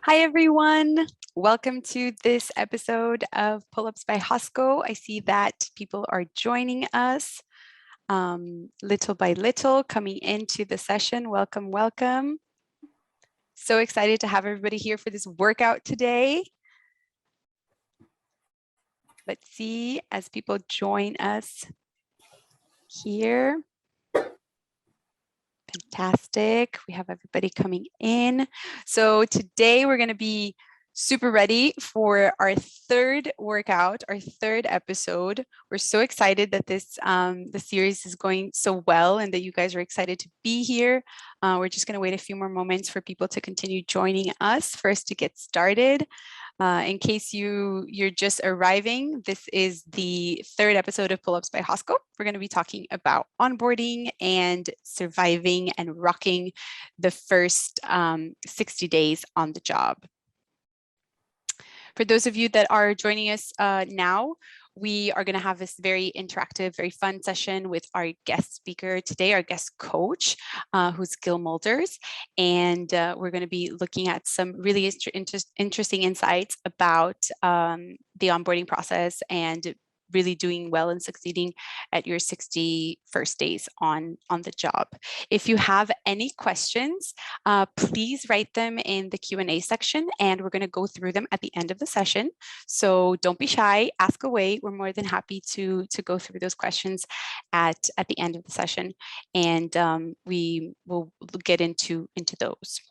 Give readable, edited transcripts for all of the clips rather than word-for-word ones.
Hi, everyone. Welcome to this episode of Pull-Ups by Hosco. I see that people are joining us little by little, coming into the session. Welcome, welcome. So excited to have everybody here for this workout today. Let's see as people join us here. Fantastic. We have everybody coming in. So today we're going to be super ready for our third workout, our third episode. We're so excited that the series is going so well and that you guys are excited to be here. We're just going to wait a few more moments for people to continue joining us for us to get started. In case you're just arriving, this is the third episode of Pull-Ups by Hosco. We're going to be talking about onboarding and surviving and rocking the first 60 days on the job. For those of you that are joining us now, we are going to have this very interactive, very fun session with our guest speaker today, our guest coach, who's Gil Mulders. And we're going to be looking at some really interesting insights about the onboarding process and really doing well and succeeding at your 60 first days on the job. If you have any questions, please write them in the Q&A section, and we're going to go through them at the end of the session. So don't be shy, ask away. We're more than happy to go through those questions at the end of the session, and we will get into those.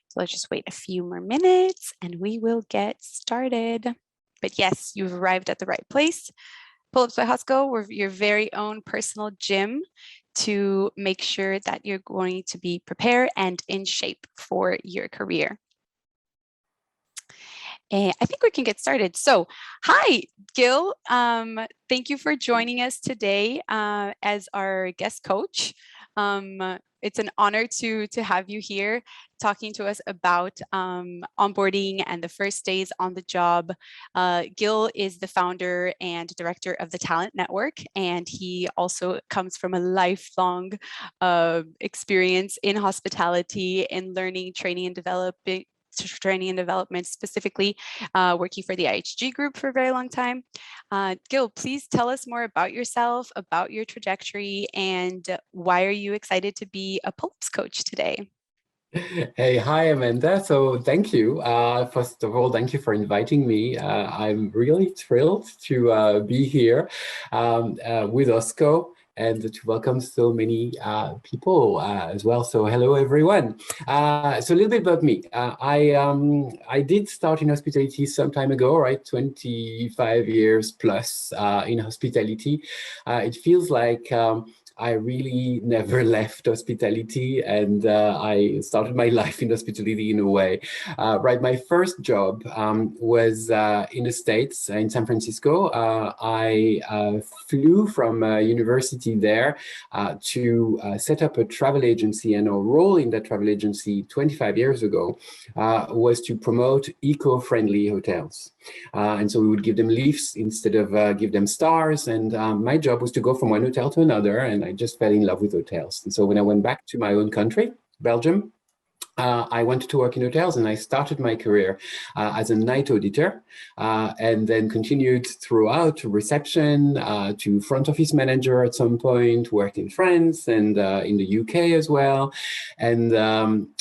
So let's just wait a few more minutes and we will get started. But yes, you've arrived at the right place. Pull-Ups by Hosco, we're your very own personal gym to make sure that you're going to be prepared and in shape for your career. And I think we can get started. So, hi, Gil. Thank you for joining us today as our guest coach. It's an honor to have you here talking to us about onboarding and the first days on the job. Gil is the founder and director of the Talent Network, and he also comes from a lifelong experience in hospitality, in learning, training, and development, specifically working for the IHG group for a very long time. Gil, please tell us more about yourself, about your trajectory, and why are you excited to be a pull-ups coach today? Hey, hi, Amanda. So thank you. First of all, thank you for inviting me. I'm really thrilled to be here with Hosco and to welcome so many people as well. So hello, everyone. So a little bit about me. I did start in hospitality some time ago, right? 25 years plus in hospitality. It feels like I really never left hospitality, and I started my life in hospitality in a way. Right, my first job was in the States, in San Francisco. I flew from a university there to set up a travel agency, and our role in that travel agency 25 years ago was to promote eco-friendly hotels. And so we would give them leaves instead of give them stars. And my job was to go from one hotel to another, and I just fell in love with hotels. And so when I went back to my own country, Belgium, I went to work in hotels, and I started my career as a night auditor, and then continued throughout to reception, to front office manager at some point, worked in France and in the UK as well. And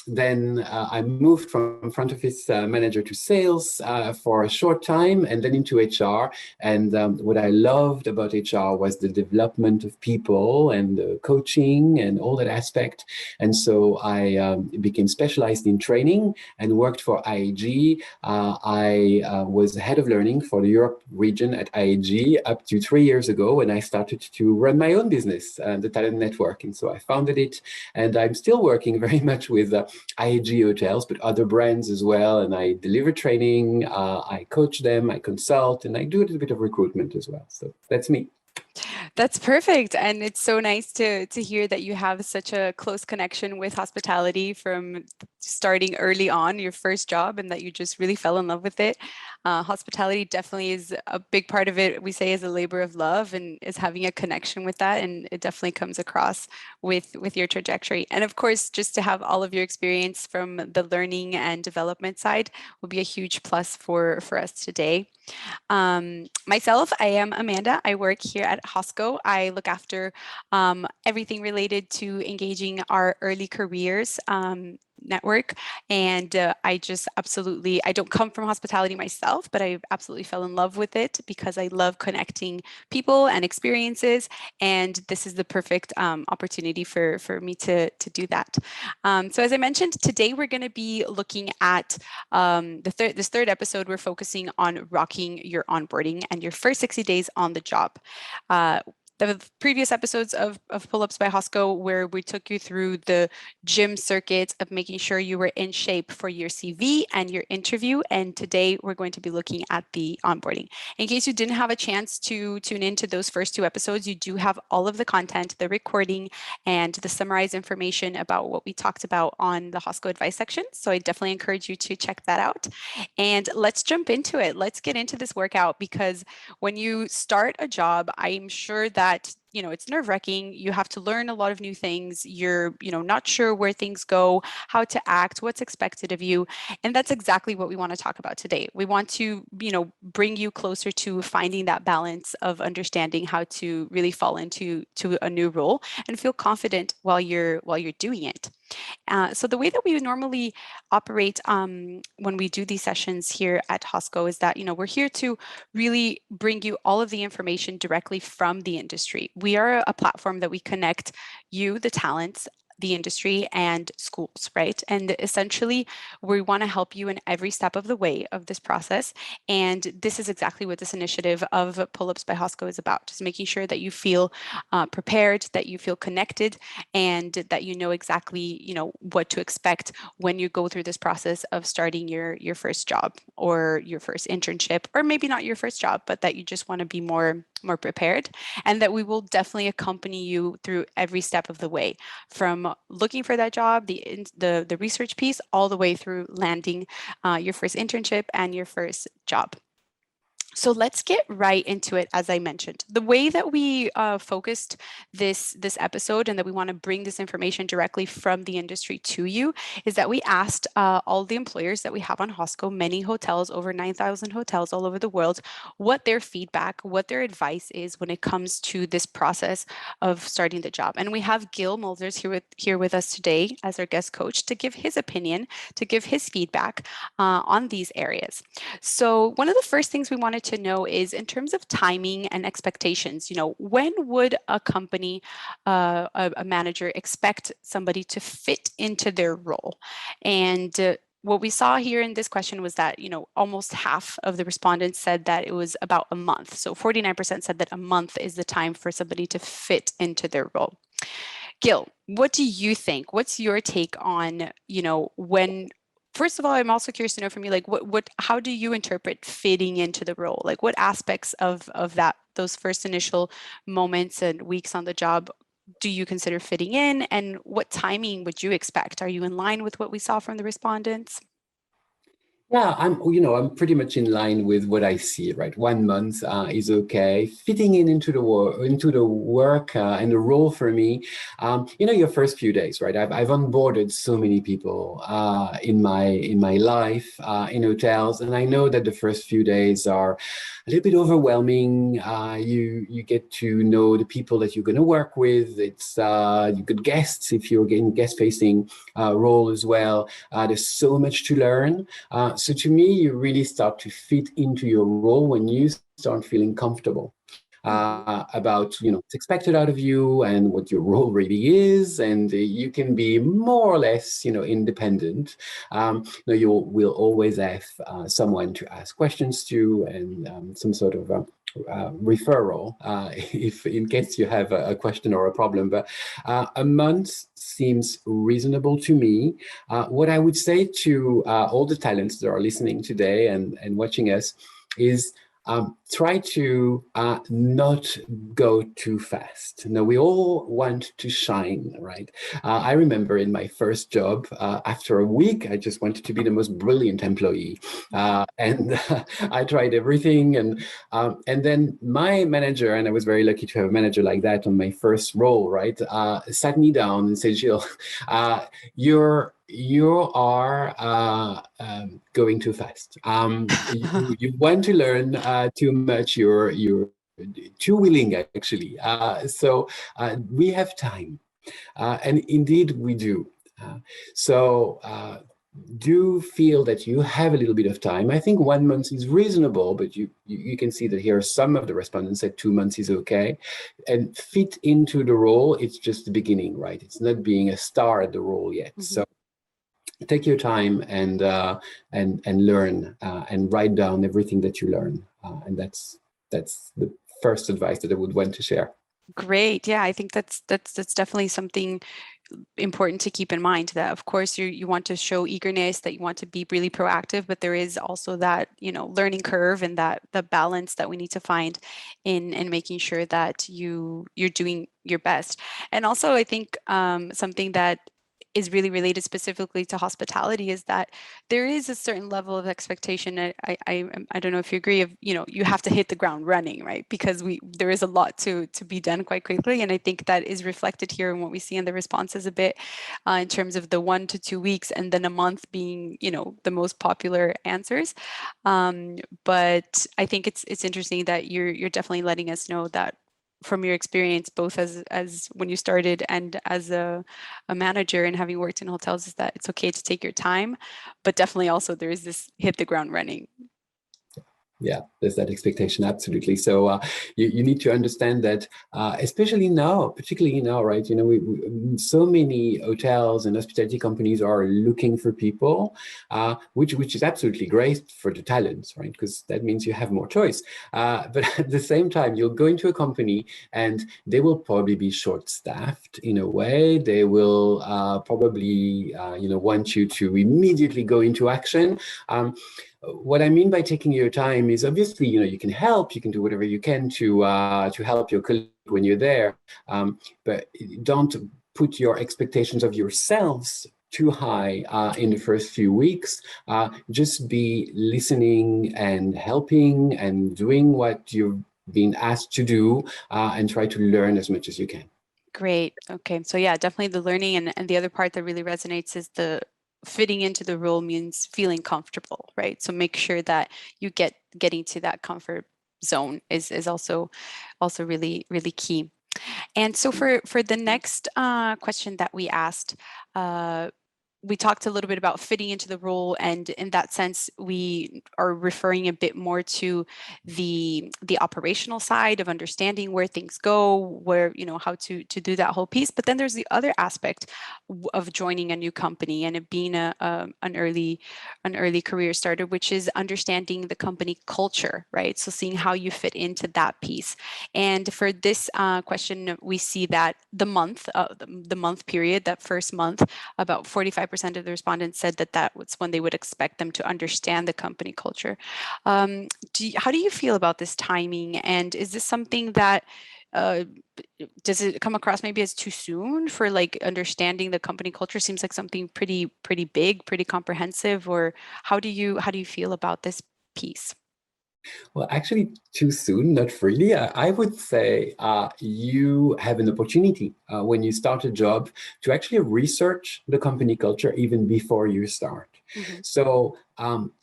then I moved from front office manager to sales for a short time, and then into HR. And what I loved about HR was the development of people and coaching and all that aspect. And so I became specialized in training and worked for IAG. I was head of learning for the Europe region at IAG up to 3 years ago, when I started to run my own business, the Talent Network. And so I founded it, and I'm still working very much with IAG hotels, but other brands as well. And I deliver training, I coach them, I consult, and I do a little bit of recruitment as well. So that's me. That's perfect. And it's so nice to hear that you have such a close connection with hospitality from starting early on your first job and that you just really fell in love with it. Hospitality definitely is a big part of it. We say is a labor of love and is having a connection with that. And it definitely comes across with your trajectory. And of course, just to have all of your experience from the learning and development side will be a huge plus for us today. Myself, I am Amanda. I work here at Hosco. I look after everything related to engaging our early careers network. And I just absolutely, I don't come from hospitality myself, but I absolutely fell in love with it because I love connecting people and experiences. And this is the perfect opportunity for me to do that. So as I mentioned, today we're going to be looking at this third episode. We're focusing on rocking your onboarding and your first 60 days on the job. The previous episodes of Pull-Ups by Hosco, where we took you through the gym circuit of making sure you were in shape for your CV and your interview. And today we're going to be looking at the onboarding. In case you didn't have a chance to tune into those first two episodes, you do have all of the content, the recording, and the summarized information about what we talked about on the Hosco advice section. So I definitely encourage you to check that out. And let's jump into it. Let's get into this workout because when you start a job, I'm sure that it's nerve-wracking. You have to learn a lot of new things. You're not sure where things go, how to act, what's expected of you. And that's exactly what we want to talk about today. We want to bring you closer to finding that balance of understanding how to really fall into a new role and feel confident while you're doing it. So the way that we normally operate when we do these sessions here at Hosco is that, we're here to really bring you all of the information directly from the industry. We are a platform that we connect you, the talents, the industry and schools, right? And essentially, we want to help you in every step of the way of this process. And this is exactly what this initiative of Pull-Ups by Hosco is about, just making sure that you feel prepared, that you feel connected, and that you know exactly, what to expect when you go through this process of starting your first job or your first internship, or maybe not your first job, but that you just want to be more prepared, and that we will definitely accompany you through every step of the way, from looking for that job, the research piece, all the way through landing your first internship and your first job. So let's get right into it. As I mentioned, the way that we focused this episode and that we want to bring this information directly from the industry to you is that we asked all the employers that we have on Hosco, many hotels, over 9,000 hotels all over the world, what their feedback, what their advice is when it comes to this process of starting the job. And we have Gil Mulders here with us today as our guest coach to give his opinion, to give his feedback on these areas. So one of the first things we wanted to know is in terms of timing and expectations, when would a company, a manager expect somebody to fit into their role? And what we saw here in this question was that, almost half of the respondents said that it was about a month. So 49% said that a month is the time for somebody to fit into their role. Gil, what do you think? What's your take on, when first of all, I'm also curious to know from you, like, how do you interpret fitting into the role? Like, what aspects of those first initial moments and weeks on the job do you consider fitting in, and what timing would you expect? Are you in line with what we saw from the respondents? Yeah, I'm pretty much in line with what I see, right? 1 month is okay. Fitting into the work and the role for me, your first few days, right? I've onboarded so many people in my life in hotels, and I know that the first few days are a little bit overwhelming. You get to know the people that you're going to work with. It's you good guests if you're getting guest facing role as well. There's so much to learn. So to me, you really start to fit into your role when you start feeling comfortable about what's expected out of you and what your role really is, and you can be more or less independent. You will always have someone to ask questions to, and some sort of referral if in case you have a question or a problem. But a month seems reasonable to me. What I would say to all the talents that are listening today and watching us is try to not go too fast. Now, we all want to shine, right? I remember in my first job, after a week, I just wanted to be the most brilliant employee. And I tried everything. And then my manager, and I was very lucky to have a manager like that on my first role, right, sat me down and said, Gilles, you are going too fast. You want to learn too much. You're too willing, actually. So we have time, and indeed we do. So do feel that you have a little bit of time. I think 1 month is reasonable, but you can see that here some of the respondents said 2 months is okay. And fit into the role, it's just the beginning, right? It's not being a star at the role yet. So take your time and learn and write down everything that you learn. And that's the first advice that I would want to share. Great. Yeah, I think that's definitely something important to keep in mind, that of course you want to show eagerness, that you want to be really proactive, but there is also that, learning curve, and that the balance that we need to find in making sure that you're doing your best. And also I think something that is really related specifically to hospitality is that there is a certain level of expectation. I don't know if you agree, of you have to hit the ground running, right? Because there is a lot to be done quite quickly, and I think that is reflected here in what we see in the responses a bit, in terms of the 1 to 2 weeks and then a month being the most popular answers. But I think it's interesting that you're definitely letting us know that from your experience, both as when you started and as a manager and having worked in hotels, is that it's okay to take your time, but definitely also there is this hit the ground running. Yeah, there's that expectation, absolutely. So you need to understand that, especially now, particularly now, right? So many hotels and hospitality companies are looking for people, which is absolutely great for the talents, right? Because that means you have more choice. But at the same time, you'll go into a company and they will probably be short-staffed in a way. They will probably, want you to immediately go into action. What I mean by taking your time is, obviously, you can help, you can do whatever you can to help your colleague when you're there, but don't put your expectations of yourselves too high in the first few weeks. Just be listening and helping and doing what you've been asked to do, and try to learn as much as you can. Great. Okay. So yeah, definitely the learning, and the other part that really resonates is the fitting into the role means feeling comfortable, right? So make sure that you getting to that comfort zone is also really, really key. And so for the next question that we asked, we talked a little bit about fitting into the role, and in that sense, we are referring a bit more to the operational side of understanding where things go, where how to do that whole piece. But then there's the other aspect of joining a new company and it being an early career starter, which is understanding the company culture, right? So seeing how you fit into that piece. And for this question, we see that the month period, that first month, about 45% of the respondents said that was when they would expect them to understand the company culture. How do you feel about this timing? And is this something that does it come across maybe as too soon for like understanding the company culture? Seems like something pretty big, pretty comprehensive. Or how do you feel about this piece? Well, actually, too soon, not really. I would say you have an opportunity when you start a job to actually research the company culture even before you start. So,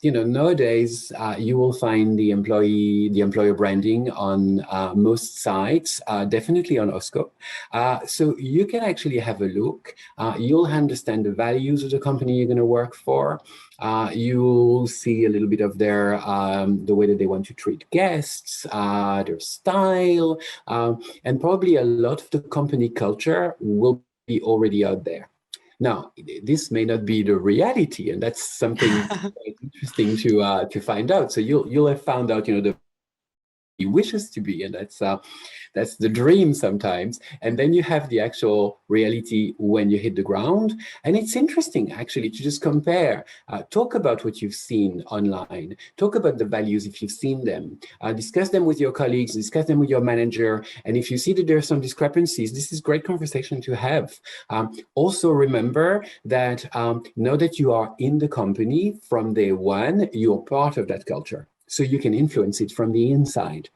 nowadays you will find the employer branding on most sites, definitely on Hosco. So you can actually have a look. You'll understand the values of the company you're going to work for. You'll see a little bit of their the way that they want to treat guests, their style, and probably a lot of the company culture will be already out there. Now, this may not be the reality, and that's something quite interesting to find out. So you'll have found out, the wishes to be, and that's the dream sometimes. And then you have the actual reality when you hit the ground. And it's interesting actually to just compare, talk about what you've seen online, talk about the values if you've seen them, discuss them with your colleagues, discuss them with your manager. And if you see that there are some discrepancies, this is great conversation to have. Also remember that now that you are in the company from day one, you're part of that culture. So you can influence it from the inside,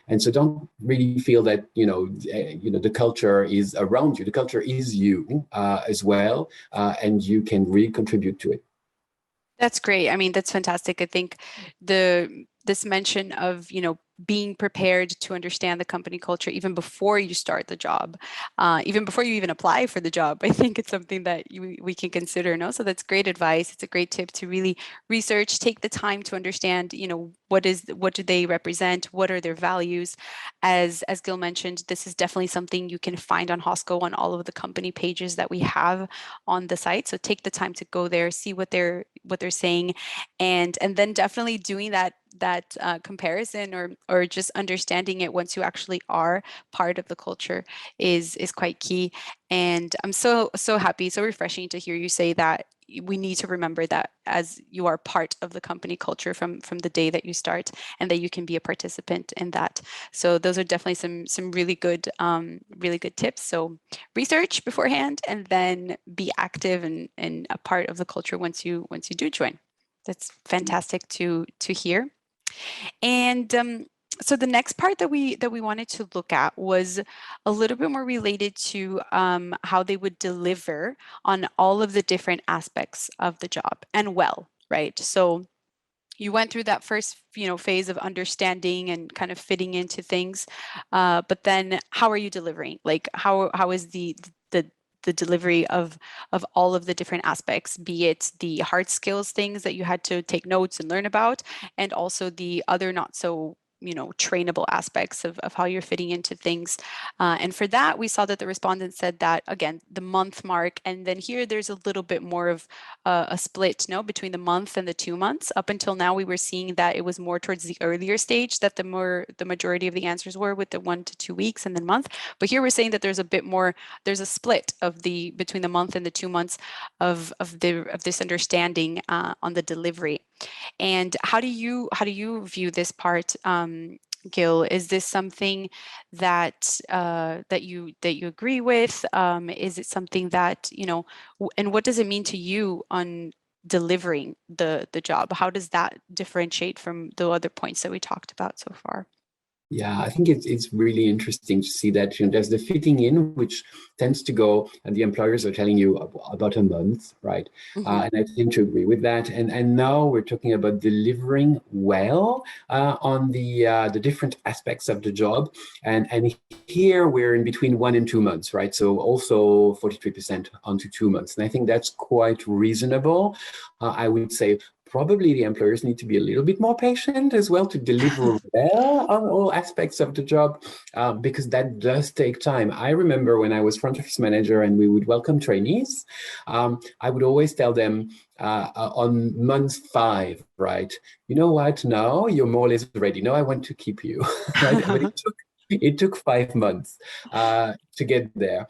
and so don't really feel that the culture is around you. The culture is you as well, and you can really contribute to it. That's great. I mean, that's fantastic. I think this mention of, being prepared to understand the company culture even before you start the job, even before you even apply for the job, I think it's something that we can consider. No, so that's great advice. It's a great tip to really research, take the time to understand, what do they represent, what are their values. As Gil mentioned, this is definitely something you can find on Hosco on all of the company pages that we have on the site. So take the time to go there, see what they're saying, and then definitely doing that comparison or just understanding it once you actually are part of the culture is quite key. And I'm so happy, so refreshing to hear you say that we need to remember that as you are part of the company culture from the day that you start, and that you can be a participant in that. So those are definitely some really good tips. So research beforehand, and then be active and a part of the culture once you do join. That's fantastic to hear. And so the next part that we wanted to look at was a little bit more related to how they would deliver on all of the different aspects of the job, and right? So you went through that first phase of understanding and kind of fitting into things, but then how are you delivering? Like how is the delivery of all of the different aspects, be it the hard skills things that you had to take notes and learn about, and also the other not so trainable aspects of how you're fitting into things. And for that, we saw that the respondents said that, again, the month mark, and then here there's a little bit more of a split between the month and the 2 months. Up until now, we were seeing that it was more towards the earlier stage that the majority of the answers were with the 1 to 2 weeks and then month. But here we're saying that there's a bit more, there's a split of between the month and the 2 months of this understanding on the delivery. And how do you view this part, Gil? Is this something that that you agree with? Is it something that and what does it mean to you on delivering the job? How does that differentiate from the other points that we talked about so far? Yeah, I think it's really interesting to see that there's the fitting in, which tends to go, and the employers are telling you about a month, right? And I tend to agree with that. And now we're talking about delivering well on the different aspects of the job. And here we're in between 1 and 2 months, right? So also 43% onto 2 months. And I think that's quite reasonable. I would say probably the employers need to be a little bit more patient as well to deliver well on all aspects of the job, because that does take time. I remember when I was front office manager and we would welcome trainees, I would always tell them on month 5, right? You know what? Now you're more or less ready. Now I want to keep you, right? But it took 5 months to get there,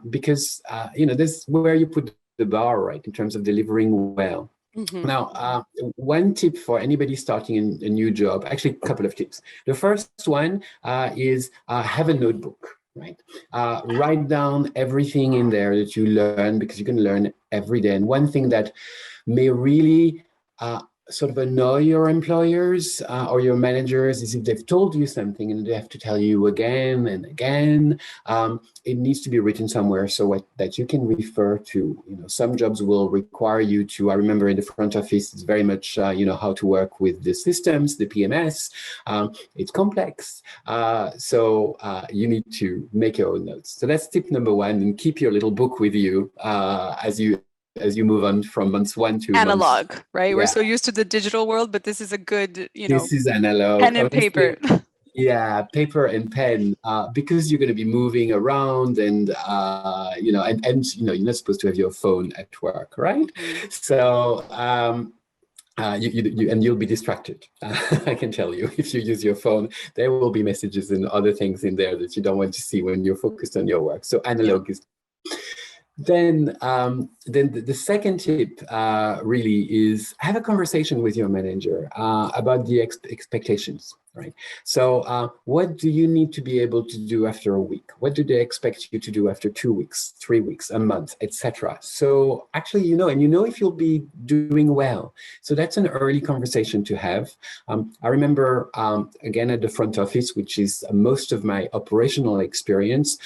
because this is where you put the bar, right, in terms of delivering well. Now, one tip for anybody starting a new job, actually a couple of tips. The first one is have a notebook, right? Write down everything in there that you learn, because you can learn every day. And one thing that may really sort of annoy your employers or your managers is if they've told you something and they have to tell you again and again. It needs to be written somewhere so that you can refer to. Some jobs will require you to, I remember in the front office, it's very much, how to work with the systems, the PMS. It's complex. So you need to make your own notes. So that's tip number 1, and keep your little book with you as you move on from months 1 to analog, right? Yeah. We're so used to the digital world, but this is a good, This is analog. pen and paper. Yeah, paper and pen, because you're going to be moving around, and and you're not supposed to have your phone at work, right? So and you'll be distracted. I can tell you, if you use your phone, there will be messages and other things in there that you don't want to see when you're focused on your work. So analog is. Then the second tip really is have a conversation with your manager about the expectations, right? So what do you need to be able to do after a week? What do they expect you to do after 2 weeks, 3 weeks, a month, etc.? So actually, and you know if you'll be doing well. So that's an early conversation to have. I remember, again, at the front office, which is most of my operational experience,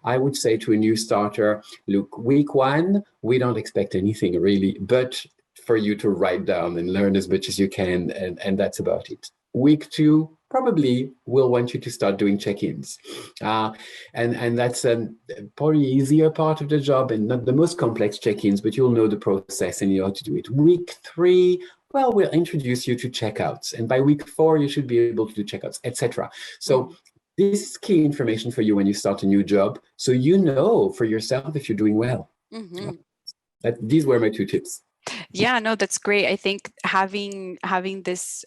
I would say to a new starter, look, week 1, we don't expect anything really, but for you to write down and learn as much as you can, and that's about it. Week 2, probably we'll want you to start doing check-ins. And that's a probably easier part of the job and not the most complex check-ins, but you'll know the process and you know how to do it. Week 3, well, we'll introduce you to checkouts. And by week 4, you should be able to do checkouts, etc. So this is key information for you when you start a new job. So you know for yourself if you're doing well. These were my 2 tips. Yeah, no, that's great. I think having this,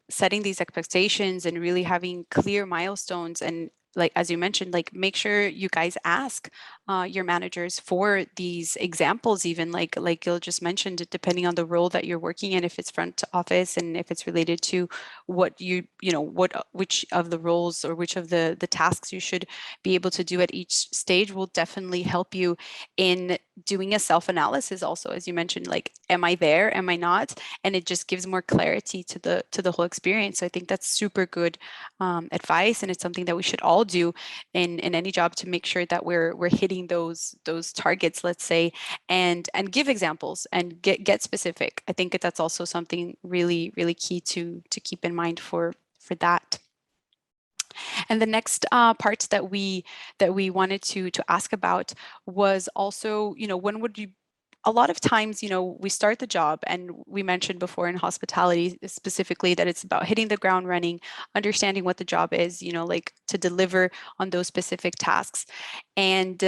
setting these expectations and really having clear milestones, and like, as you mentioned, like make sure you guys ask your managers for these examples, even like Gil just mentioned, depending on the role that you're working in, if it's front office and if it's related to what which of the roles or which of the tasks you should be able to do at each stage will definitely help you in doing a self-analysis also, as you mentioned, like, am I there? Am I not? And it just gives more clarity to the whole experience. So I think that's super good advice. And it's something that we should all do in any job to make sure that we're hitting those targets, let's say, and give examples and get specific. I think that's also something really, really key to keep in mind for that. And the next part that we wanted to ask about was also, when would you, a lot of times, we start the job, and we mentioned before in hospitality specifically that it's about hitting the ground running, understanding what the job is, like to deliver on those specific tasks. And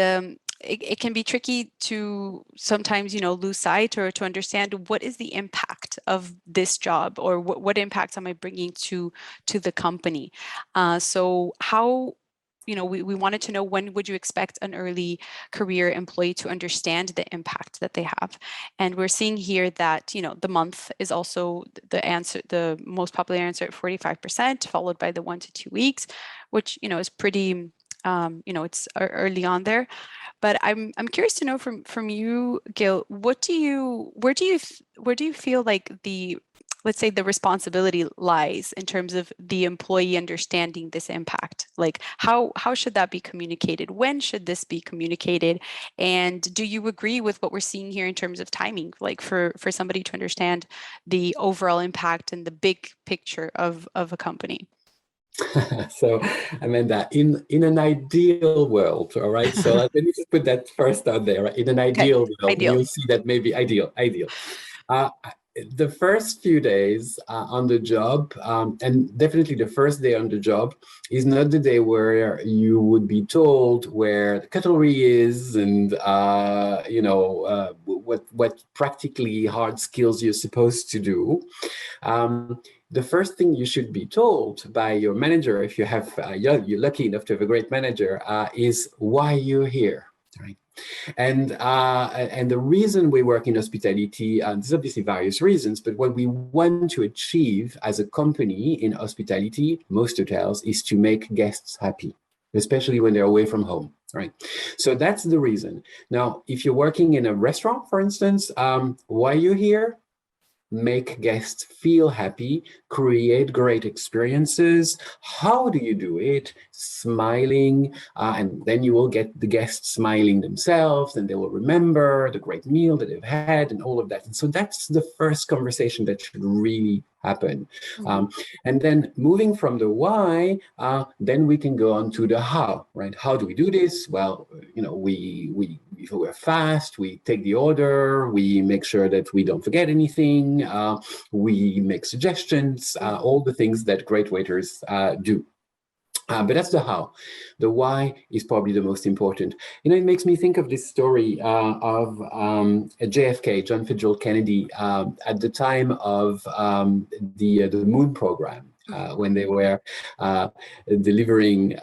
it can be tricky to sometimes, lose sight or to understand what is the impact of this job, or what impacts am I bringing to the company. So how, we wanted to know, when would you expect an early career employee to understand the impact that they have? And we're seeing here that, the month is also the answer, the most popular answer at 45%, followed by the 1 to 2 weeks, which, is pretty, it's early on there. But I'm curious to know from you, Gil, where do you feel like let's say the responsibility lies in terms of the employee understanding this impact? Like how should that be communicated? When should this be communicated? And do you agree with what we're seeing here in terms of timing, like for somebody to understand the overall impact and the big picture of a company? So, Amanda, in an ideal world, all right, so let me just put that first out there, right? In an ideal world, Ideal. you'll see that maybe ideal. Uh, the first few days on the job, and definitely the first day on the job, is not the day where you would be told where the cutlery is and what practically hard skills you're supposed to do. The first thing you should be told by your manager, if you have you're lucky enough to have a great manager, is why you're here, right? And the reason we work in hospitality, and there's obviously various reasons, but what we want to achieve as a company in hospitality, most hotels, is to make guests happy, especially when they're away from home, right? So that's the reason. Now, if you're working in a restaurant, for instance, why you're here? Make guests feel happy, create great experiences. How do you do it? Smiling, and then you will get the guests smiling themselves, and they will remember the great meal that they've had and all of that. And so that's the first conversation that should really happen. And then moving from the why, then we can go on to the how, right? How do we do this? Well, we're fast, we take the order, we make sure that we don't forget anything, we make suggestions, all the things that great waiters do. But that's the how. The why is probably the most important. It makes me think of this story of JFK, John Fitzgerald Kennedy, at the time of the moon program. When they were delivering,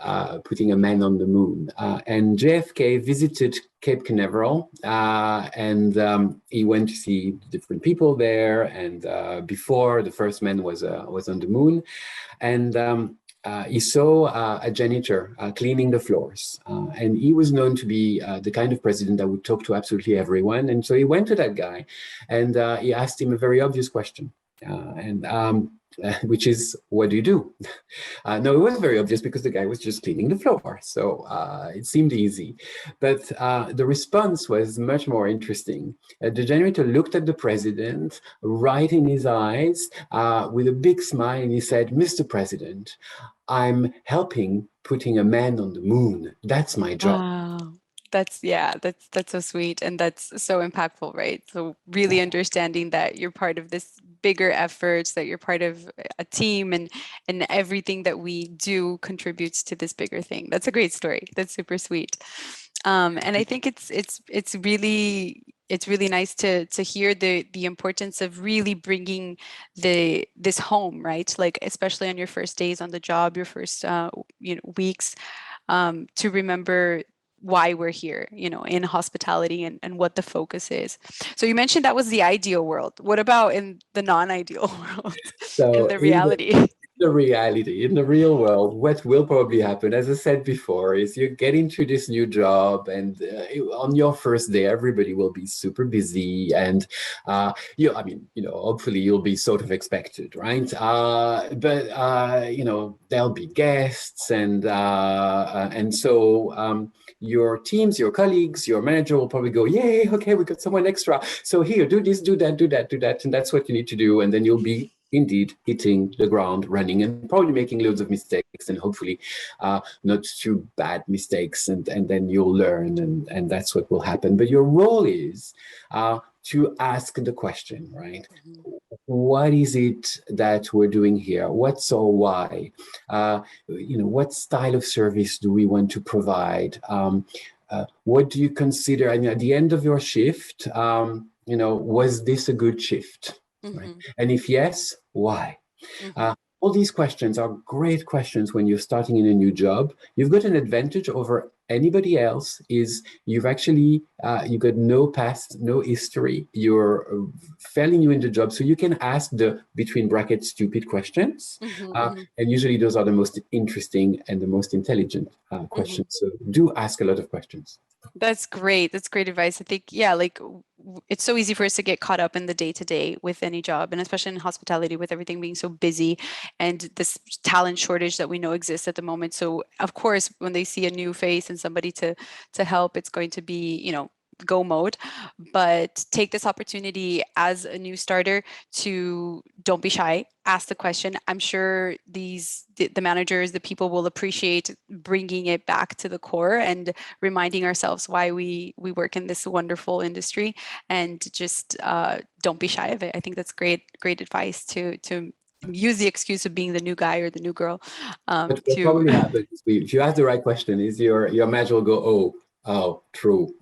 putting a man on the moon. And JFK visited Cape Canaveral, and he went to see different people there. And before the first man was on the moon, and he saw a janitor cleaning the floors. And he was known to be the kind of president that would talk to absolutely everyone. And so he went to that guy and he asked him a very obvious question. Which is, what do you do? No, it was very obvious because the guy was just cleaning the floor. So it seemed easy. But the response was much more interesting. The janitor looked at the president right in his eyes with a big smile, and he said, "Mr. President, I'm helping putting a man on the moon. That's my job." Wow. That's so sweet, and that's so impactful, right? So really understanding that you're part of this bigger efforts, that you're part of a team, and everything that we do contributes to this bigger thing. That's a great story. That's super sweet. And I think it's really nice to hear the importance of really bringing this home, right? Like especially on your first days on the job, your first weeks, to remember why we're here, in hospitality, and what the focus is. So you mentioned that was the ideal world. What about in the non-ideal world, in So the reality? the reality, in the real world, what will probably happen, as I said before, is you get into this new job, and on your first day, everybody will be super busy, and hopefully you'll be sort of expected, right? But there'll be guests, and so your teams, your colleagues, your manager will probably go, "Yay, okay, we got someone extra. So here, do this, do that, do that, do that," and that's what you need to do, and then you'll be indeed hitting the ground running and probably making loads of mistakes, and hopefully not too bad mistakes, and then you'll learn, and that's what will happen. But your role is to ask the question, right? Mhm. What is it that we're doing here? What's our why? What style of service do we want to provide? What do you consider, and at the end of your shift, was this a good shift? Right? Mhm. And if yes, why? Mhm. All these questions are great questions when you're starting in a new job. You've got an advantage over anybody else is you've got no past, no history. You're fairly new in the job, so you can ask the, between brackets, stupid questions. Mhm. Mhm. And usually those are the most interesting and the most intelligent Mhm. questions. So do ask a lot of questions. That's great. That's great advice. I think, yeah, like it's so easy for us to get caught up in the day to day with any job, and especially in hospitality with everything being so busy and this talent shortage that we know exists at the moment. So, of course, when they see a new face and somebody to help, it's going to be, go mode. But take this opportunity as a new starter to don't be shy, ask the question. I'm sure the managers, the people will appreciate bringing it back to the core and reminding ourselves why we work in this wonderful industry, and just don't be shy of it. I think that's great advice to use the excuse of being the new guy or the new girl But what to probably happens, if you ask the right question, is your manager will go, "Oh, true,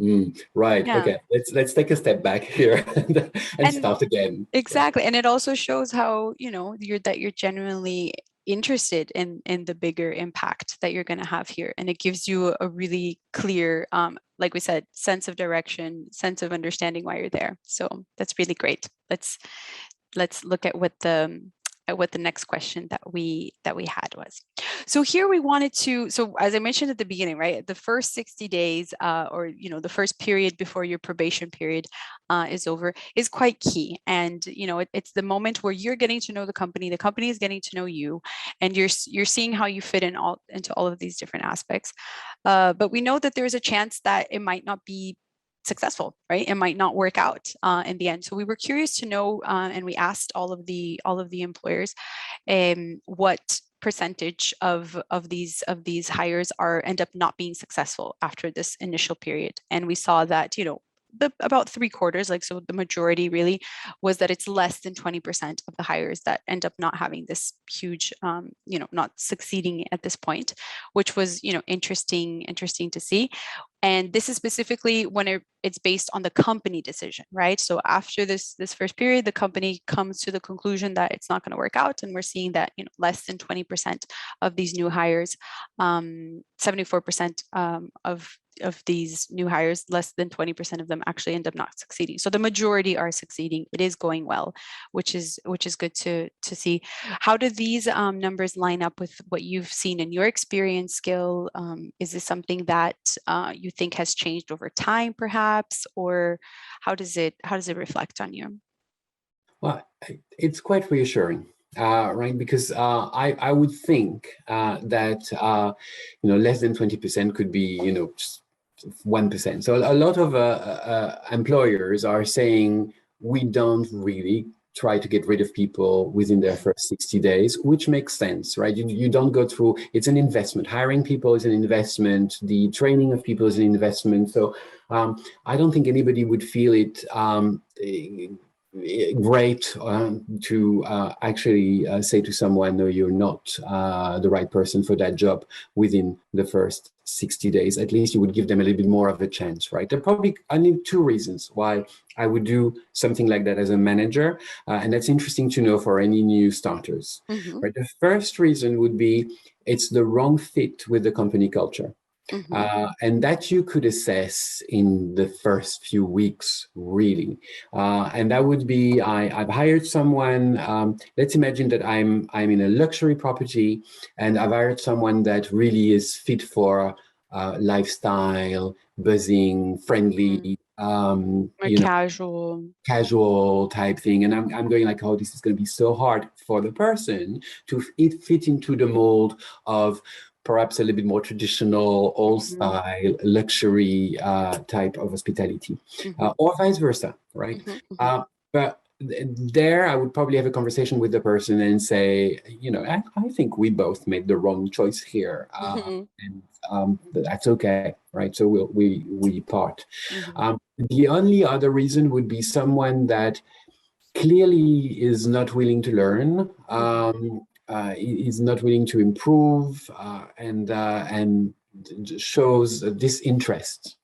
right, yeah. okay. Let's take a step back here and And start again." Yeah. exactly. And it also shows how, you're genuinely interested in the bigger impact that you're going to have here. And it gives you a really clear, like we said, sense of direction, sense of understanding why you're there. So that's really great. Let's look at what the next question that we had was. So here we wanted to, so as I mentioned at the beginning, right, the first 60 days, or the first period before your probation period is over, is quite key. And it's the moment where you're getting to know the company is getting to know you, and you're seeing how you fit into all of these different aspects. But we know that there's a chance that it might not be successful, right? It might not work out in the end. So we were curious to know, and we asked all of the employers, what percentage of these hires end up not being successful after this initial period. And we saw that about 3/4, like, so the majority really was that it's less than 20% of the hires that end up not having this huge, not succeeding at this point, which was, interesting to see. And this is specifically when it's based on the company decision, right? So after this first period, the company comes to the conclusion that it's not going to work out, and we're seeing that less than 20% of these new hires, 74% of these new hires, less than 20% of them actually end up not succeeding. So the majority are succeeding. It is going well, which is good to see. How do these numbers line up with what you've seen in your experience, Gil? Is this something that you think has changed over time, perhaps, or how does it reflect on you? Well, it's quite reassuring. Right, because I would think that less than 20% could be just 1%. So a lot of employers are saying we don't really try to get rid of people within their first 60 days, which makes sense, right? You don't go through, it's an investment. Hiring people is an investment. The training of people is an investment. So I don't think anybody would feel it great to actually say to someone, no, you're not the right person for that job within the first 60 days. At least you would give them a little bit more of a chance, right? There are probably only two reasons why I would do something like that as a manager. And that's interesting to know for any new starters. Mm-hmm. Right? The first reason would be it's the wrong fit with the company culture. Mm-hmm. And that you could assess in the first few weeks, really. And that would be, I've hired someone, let's imagine that I'm in a luxury property and I've hired someone that really is fit for lifestyle, buzzing, friendly, casual type thing. And I'm going like, oh, this is going to be so hard for the person to fit into the mold of perhaps a little bit more traditional, old style, luxury type of hospitality, or vice versa, right? But there, I would probably have a conversation with the person and say, I think we both made the wrong choice here, and that's okay, right? So we part. The only other reason would be someone that clearly is not willing to learn, is not willing to improve, and shows disinterest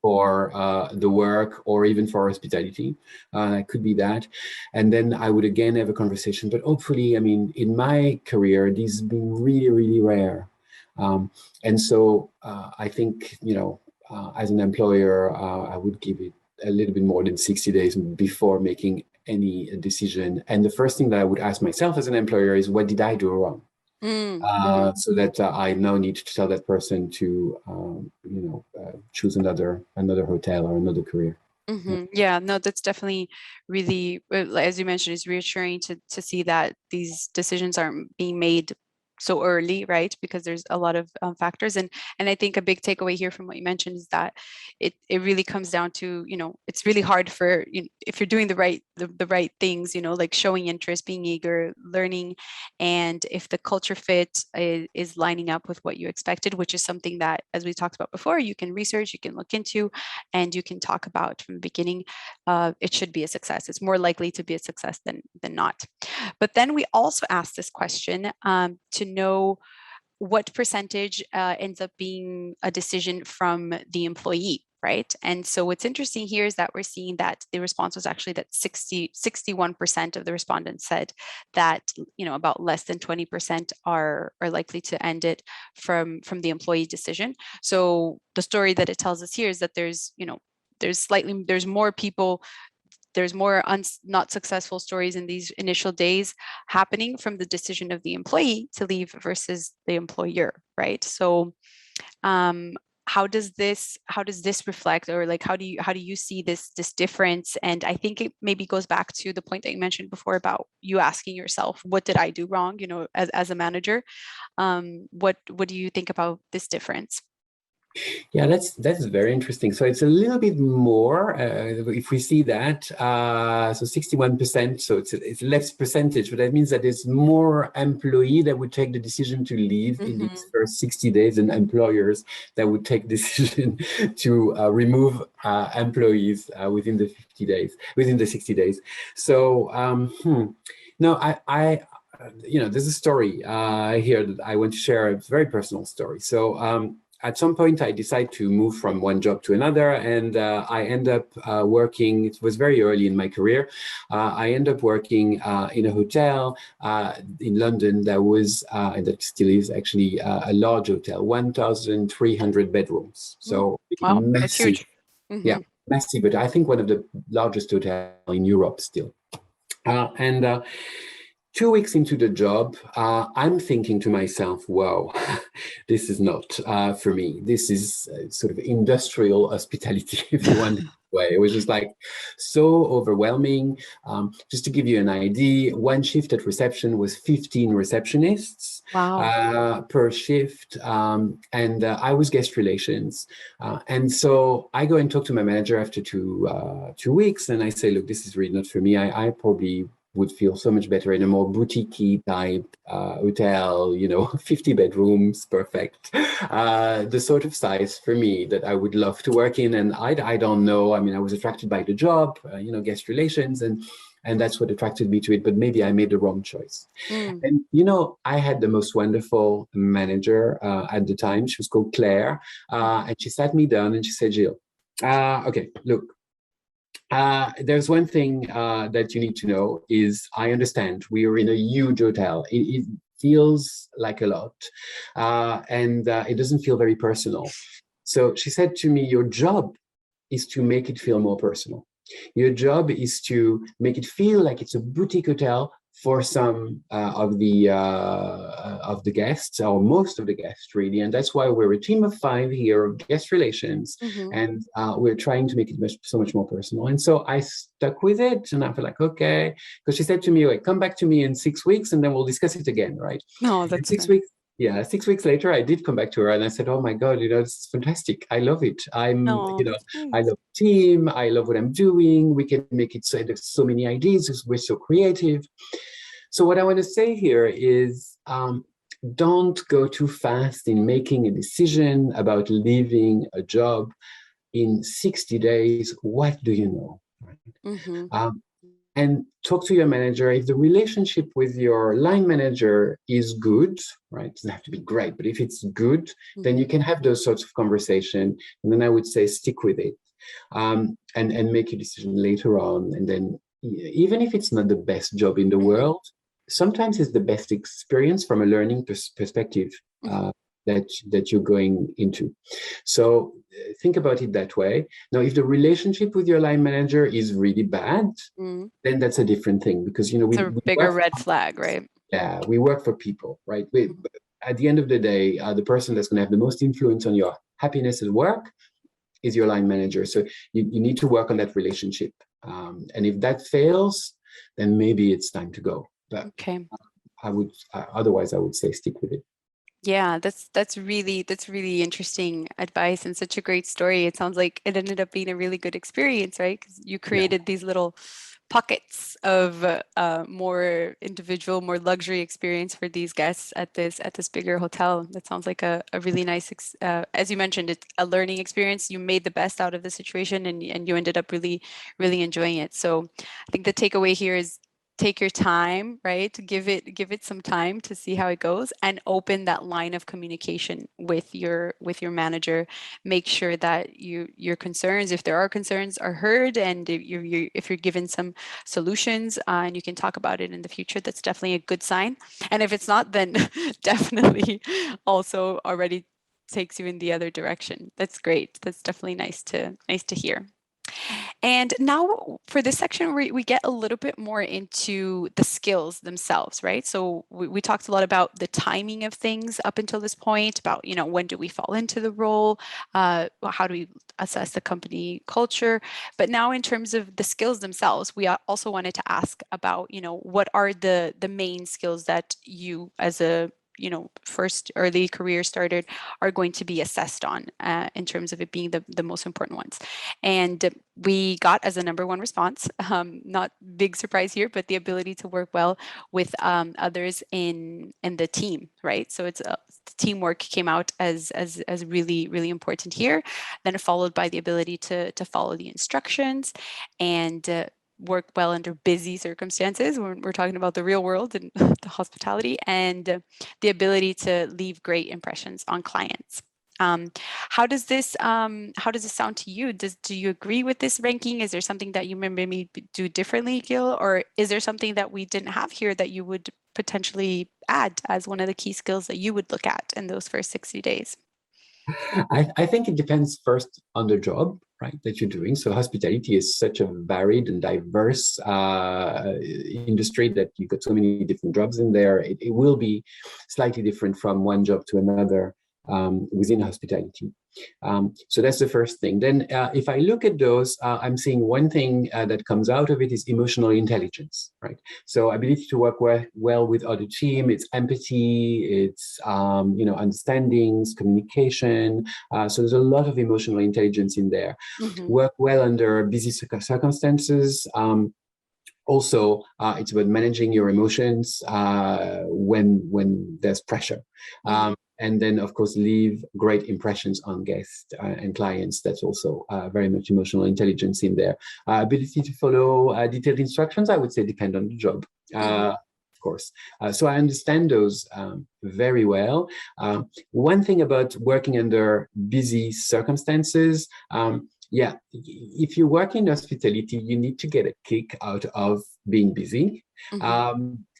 for the work or even for hospitality. It could be that. And then I would again have a conversation. But hopefully, I mean, in my career, these have been really, really rare. And so I think, as an employer, I would give it a little bit more than 60 days before making any decision. And the first thing that I would ask myself as an employer is, what did I do wrong? So that I now need to tell that person to, choose another hotel or another career. Yeah, no, that's definitely really, as you mentioned, it's reassuring to see that these decisions aren't being made so early, right? Because there's a lot of factors, and I think a big takeaway here from what you mentioned is that it really comes down to, it's really hard for, if you're doing the right things, like showing interest, being eager, learning, and if the culture fit is lining up with what you expected, which is something that, as we talked about before, you can research, you can look into, and you can talk about from the beginning. It should be a success. It's more likely to be a success than not. But then we also asked this question to know what percentage ends up being a decision from the employee, right? And so what's interesting here is that we're seeing that the response was actually that 61% of the respondents said that, about less than 20% are likely to end it from the employee decision. So the story that it tells us here is that there's more people, there's more not successful stories in these initial days happening from the decision of the employee to leave versus the employer, right? So how does this reflect, or like how do you see this difference? And I think it maybe goes back to the point that you mentioned before about you asking yourself, what did I do wrong, as a manager? What do you think about this difference? Yeah, that's very interesting. So it's a little bit more, if we see that, so 61%, so it's less percentage, but that means that there's more employee that would take the decision to leave in these first 60 days than employers that would take decision to remove employees within the 50 days, within the 60 days. So, no, there's a story here that I want to share, a very personal story. So, at some point, I decided to move from one job to another, and I end up working. It was very early in my career. I end up working in a hotel in London that was, and that still is actually a large hotel, 1,300 bedrooms. So Wow, that's massive, huge. yeah, massive. But I think one of the largest hotels in Europe still. And 2 weeks into the job, I'm thinking to myself, wow, this is not for me. This is sort of industrial hospitality, if you want. Way. It was just like so overwhelming. Just to give you an idea, one shift at reception was 15 receptionists per shift. And I was guest relations. And so I go and talk to my manager after 2 weeks, and I say, look, this is really not for me. I probably would feel so much better in a more boutique type hotel, 50 bedrooms, perfect. The sort of size for me that I would love to work in. And I don't know, I mean, I was attracted by the job, guest relations, and that's what attracted me to it. But maybe I made the wrong choice. And, I had the most wonderful manager at the time. She was called Claire. And she sat me down and she said, Gilles, okay, look, there's one thing that you need to know is I understand we are in a huge hotel. It feels like a lot, and it doesn't feel very personal. So she said to me, your job is to make it feel more personal. Your job is to make it feel like it's a boutique hotel for some of the guests, or most of the guests, really. And that's why we're a team of 5 here of guest relations, and we're trying to make it so much more personal. And so I stuck with it, and I felt like, okay, because she said to me, wait, come back to me in 6 weeks, and then we'll discuss it again, right? No, And that's 6 fair. weeks. Yeah, 6 weeks later, I did come back to her and I said, oh my God, this is fantastic. I love it. No, that's I nice. love the team. I love what I'm doing. We can make it so there's so many ideas. We're so creative. So what I want to say here is don't go too fast in making a decision about leaving a job. In 60 days, what do you know? And talk to your manager. If the relationship with your line manager is good, right? It doesn't have to be great, but if it's good, then you can have those sorts of conversation. And then I would say stick with it, and make a decision later on. And then even if it's not the best job in the world, sometimes it's the best experience from a learning perspective that you're going into. So think about it that way. Now, if the relationship with your line manager is really bad, then that's a different thing, because It's we a bigger red flag, right? yeah, we work for people, right? At the end of the day, the person that's going to have the most influence on your happiness at work is your line manager. So you need to work on that relationship. And if that fails, then maybe it's time to go. But Okay. otherwise I would say stick with it. Yeah, that's really interesting advice and such a great story. It sounds like it ended up being a really good experience, right? Because you created these little pockets of more individual, more luxury experience for these guests at this bigger hotel. That sounds like a really nice, as you mentioned, it's a learning experience. You made the best out of the situation, and you ended up really enjoying it. So I think the takeaway here is take your time, right? Give it some time to see how it goes, and open that line of communication with your manager. Make sure that your concerns, if there are concerns, are heard, and if you're given some solutions, and you can talk about it in the future, that's definitely a good sign. And if it's not, then definitely also already takes you in the other direction. That's great. That's definitely nice to hear. And now for this section, we get a little bit more into the skills themselves, right? So we talked a lot about the timing of things up until this point, about, when do we fall into the role? How do we assess the company culture? But now in terms of the skills themselves, we also wanted to ask about, what are the main skills that you as a first early career started are going to be assessed on in terms of it being the most important ones. And we got as a number one response, not big surprise here, but the ability to work well with others in the team, right? So it's teamwork came out as really, really important here. Then followed by the ability to follow the instructions and work well under busy circumstances when we're talking about the real world and the hospitality, and the ability to leave great impressions on clients. How does this sound to you? Do you agree with this ranking? Is there something that you maybe do differently, Gil, or is there something that we didn't have here that you would potentially add as one of the key skills that you would look at in those first 60 days? I think it depends first on the job, right, that you're doing. So hospitality is such a varied and diverse industry that you've got so many different jobs in there. It will be slightly different from one job to another within hospitality. So that's the first thing. Then if I look at those, I'm seeing one thing that comes out of it is emotional intelligence, right? So ability to work well with other team, it's empathy, it's understandings, communication. So there's a lot of emotional intelligence in there. Mm-hmm. Work well under busy circumstances. Also, it's about managing your emotions when there's pressure. Mm-hmm. And then, of course, leave great impressions on guests and clients. That's also very much emotional intelligence in there. Ability to follow detailed instructions, I would say, depend on the job, of course. So I understand those very well. One thing about working under busy circumstances, yeah, if you work in hospitality, you need to get a kick out of being busy.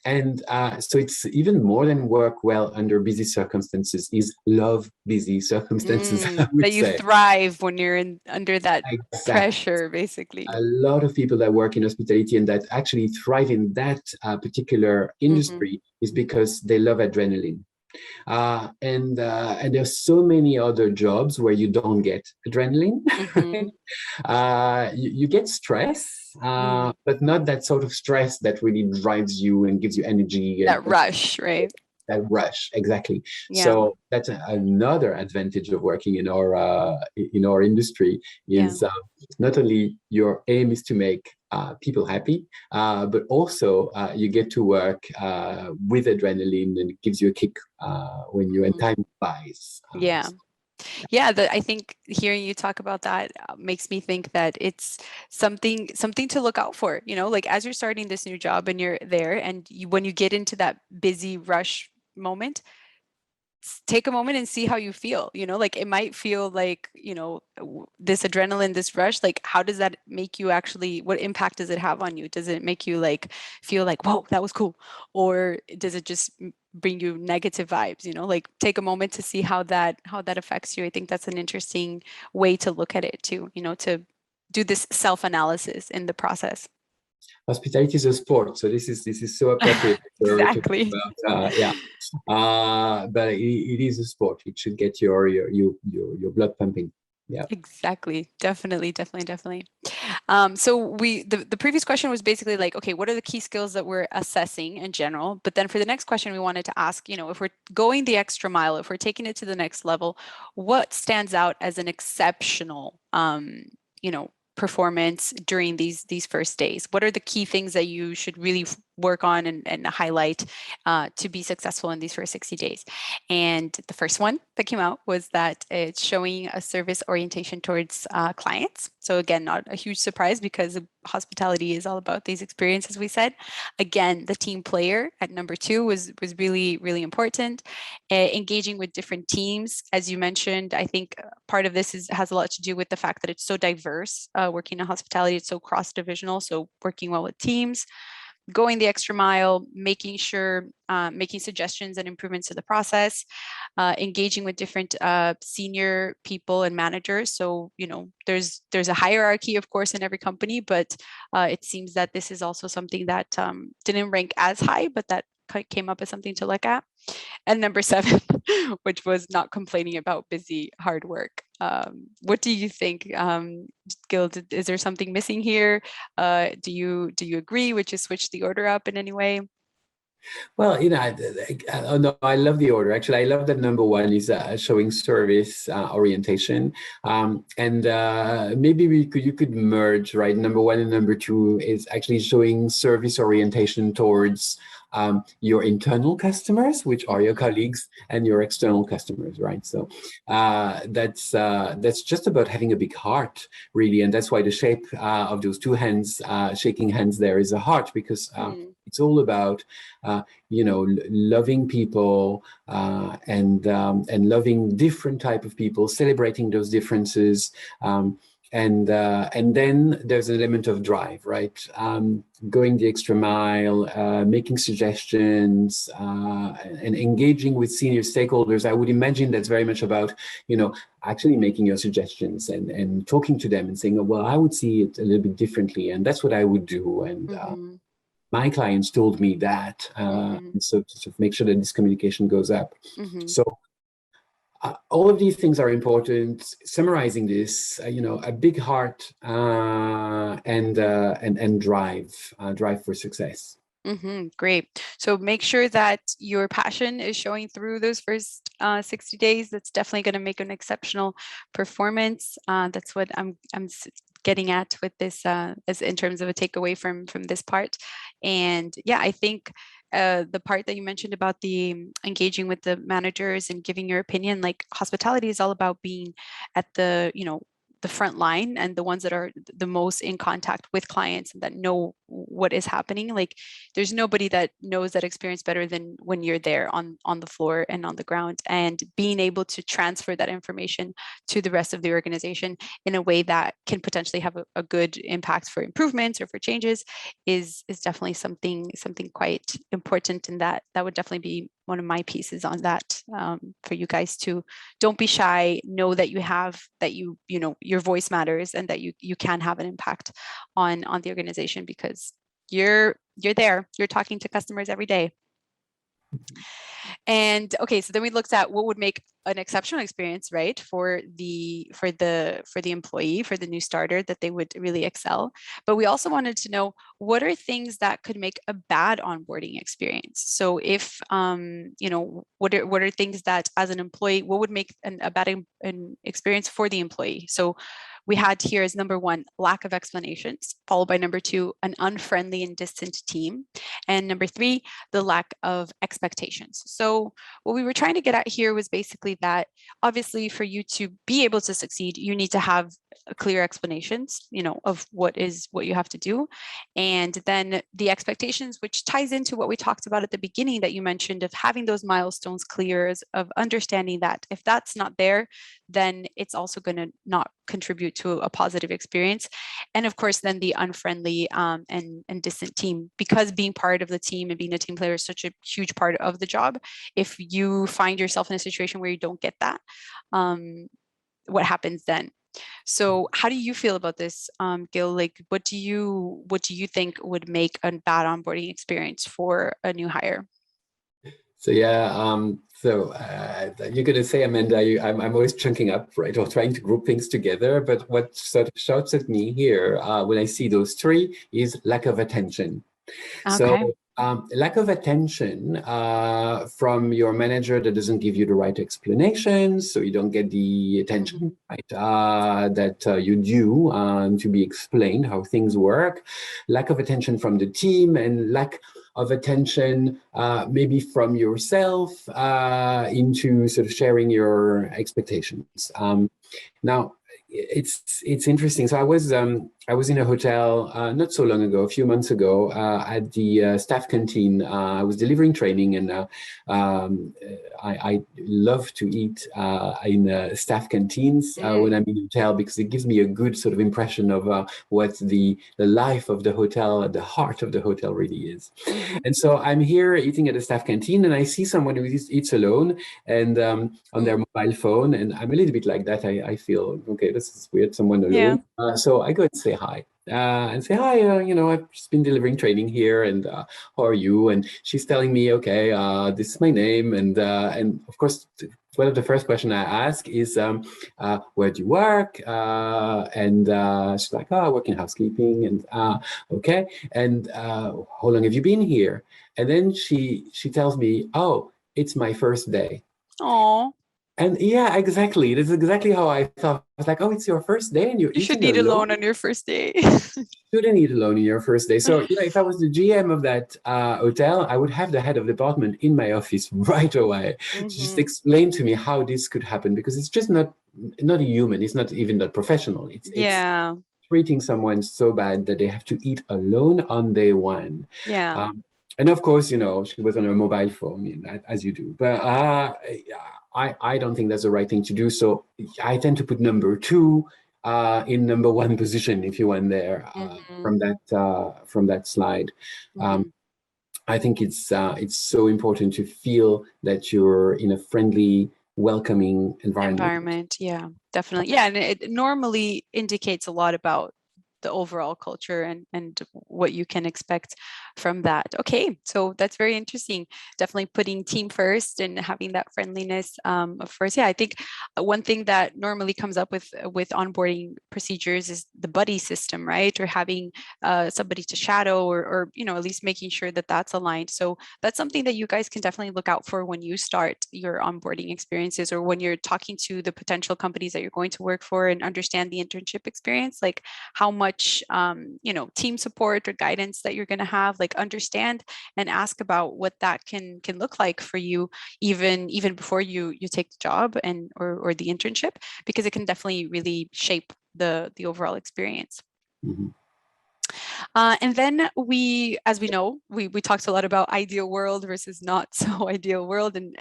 And so it's even more than work well under busy circumstances is love busy circumstances, I would That you say. thrive when you're under that Exactly. pressure, basically. A lot of people that work in hospitality and that actually thrive in that particular industry is because they love adrenaline. And there's so many other jobs where you don't get adrenaline. You get stress, but not that sort of stress that really drives you and gives you energy. That rush, right? That rush, exactly. Yeah. So that's another advantage of working in our industry is not only your aim is to make people happy, but also you get to work with adrenaline, and it gives you a kick when you and time flies. I think hearing you talk about that makes me think that it's something to look out for. Like as you're starting this new job and you're there, and when you get into that busy rush moment, take a moment and see how you feel. Like it might feel like this adrenaline, this rush, like how does that make you actually, what impact does it have on you? Does it make you like feel like, whoa, that was cool, or does it just bring you negative vibes? Like take a moment to see how that affects you. I think that's an interesting way to look at it too, to do this self-analysis in the process. Hospitality is a sport, so this is so appropriate. Exactly. But it is a sport. It should get your blood pumping. Yeah. Exactly. Definitely. So the previous question was basically like, okay, what are the key skills that we're assessing in general? But then for the next question, we wanted to ask, if we're going the extra mile, if we're taking it to the next level, what stands out as an exceptional, performance during these first days? What are the key things that you should really work on and highlight to be successful in these first 60 days? And the first one that came out was that it's showing a service orientation towards clients. So again, not a huge surprise because hospitality is all about these experiences, we said. Again, the team player at number 2 was really, really important. Engaging with different teams, as you mentioned, I think part of this has a lot to do with the fact that it's so diverse. Working in hospitality, it's so cross-divisional. So working well with teams, going the extra mile, making suggestions and improvements to the process, engaging with different senior people and managers. So, there's a hierarchy, of course, in every company, but it seems that this is also something that didn't rank as high, but that came up as something to look at. And number 7, which was not complaining about busy, hard work. What do you think, Gil? Is there something missing here? Do you agree? Would you switch the order up in any way? Well, no, I love the order. Actually, I love that number one is showing service orientation, and maybe you could merge, right? Number one and number two is actually showing service orientation towards your internal customers, which are your colleagues, and your external customers, right? So that's just about having a big heart, really, and that's why the shape of those two hands, shaking hands, there is a heart, because it's all about loving people and loving different type of people, celebrating those differences, and then there's an element of drive, right? Going the extra mile, making suggestions, and engaging with senior stakeholders. I would imagine that's very much about, actually making your suggestions and talking to them and saying, oh, well, I would see it a little bit differently, and that's what I would do. And my clients told me that, and so to sort of make sure that this communication goes up. So all of these things are important. Summarizing this, a big heart and drive for success. Great. So make sure that your passion is showing through those first 60 days. That's definitely going to make an exceptional performance. That's what I'm getting at with this, as in terms of a takeaway from this part. And yeah, I think the part that you mentioned about the engaging with the managers and giving your opinion, like hospitality is all about being at the the front line and the ones that are the most in contact with clients and that know what is happening. Like there's nobody that knows that experience better than when you're there on the floor and on the ground, and being able to transfer that information to the rest of the organization in a way that can potentially have a good impact for improvements or for changes is definitely something quite important. And that would definitely be one of my pieces on that, for you guys to don't be shy, know that your voice matters and that you can have an impact on the organization, because you're there, you're talking to customers every day. And okay, so then we looked at what would make an exceptional experience, right, for the employee, for the new starter, that they would really excel. But we also wanted to know what are things that could make a bad onboarding experience. So if what are things that as an employee, what would make a bad experience for the employee? So we had here as number one, lack of explanations, followed by number two, an unfriendly and distant team, and number three, the lack of expectations. So what we were trying to get at here was basically that obviously for you to be able to succeed, you need to have clear explanations, of what you have to do. And then the expectations, which ties into what we talked about at the beginning that you mentioned, of having those milestones clear, of understanding that if that's not there, then it's also going to not contribute to a positive experience. And of course, then the unfriendly and distant team, because being part of the team and being a team player is such a huge part of the job. If you find yourself in a situation where you don't get that, what happens then? So how do you feel about this, Gil? Like, what do you think would make a bad onboarding experience for a new hire? So yeah, you're going to say, Amanda, I'm always chunking up, right, or trying to group things together. But what sort of shouts at me here when I see those three is lack of attention. Okay. So lack of attention from your manager that doesn't give you the right explanations, so you don't get the attention, right, that you do to be explained how things work. Lack of attention from the team, and lack of attention maybe from yourself into sort of sharing your expectations. Now, it's interesting. So I was in a hotel not so long ago, a few months ago, at the staff canteen. I was delivering training, and I love to eat in staff canteens when I'm in a hotel, because it gives me a good sort of impression of what the life of the hotel, the heart of the hotel really is. And so I'm here eating at a staff canteen, and I see someone who eats alone and on their mobile phone, and I'm a little bit like that. I feel, okay, this is weird, someone alone. Yeah. So I go and say hi. And say, hi, I've just been delivering training here, and how are you? And she's telling me, okay, this is my name. And of course, one of the first questions I ask is, where do you work? And she's like, oh, I work in housekeeping. And okay. And how long have you been here? And then she tells me, "Oh, it's my first day." Oh, And yeah, exactly. This is exactly how I felt. I was like, "Oh, it's your first day and you're you should eating eat alone? alone on your first day. Shouldn't eat alone in your first day." So, if I was the GM of that hotel, I would have the head of department in my office right away to just explain to me how this could happen, because it's just not a human. It's not even that professional. It's Yeah, treating someone so bad that they have to eat alone on day one. yeah. And of course, she was on her mobile phone, as you do. But I don't think that's the right thing to do. So I tend to put number two in number one position, if you want, there Mm-hmm. from that slide. Mm-hmm. I think it's so important to feel that you're in a friendly, welcoming environment. Environment, yeah, definitely. Yeah, and it normally indicates a lot about the overall culture and what you can expect from that. Okay, so that's very interesting. Definitely putting team first and having that friendliness. Of course, yeah, I think one thing that normally comes up with onboarding procedures is the buddy system, right? Or having somebody to shadow, or at least making sure that that's aligned. So that's something that you guys can definitely look out for when you start your onboarding experiences, or when you're talking to the potential companies that you're going to work for and understand the internship experience, like how much team support or guidance that you're going to have. Like, understand and ask about what that can look like for you, even before you take the job and or the internship, because it can definitely really shape the overall experience. Mhm. And then as we know, we talked a lot about ideal world versus not so ideal world, and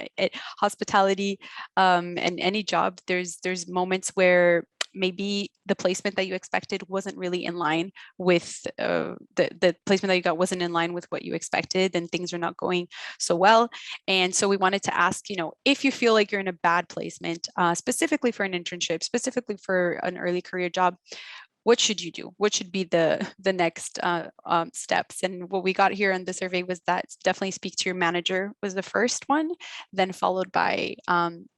hospitality, and any job. There's moments where maybe the placement that you expected wasn't really in line with the placement that you got wasn't in line with what you expected, and things are not going so well. And so we wanted to ask, if you feel like you're in a bad placement, specifically for an internship, specifically for an early career job, what should you do? What should be the next steps? And what we got here on the survey was that definitely speak to your manager was the first one, then followed by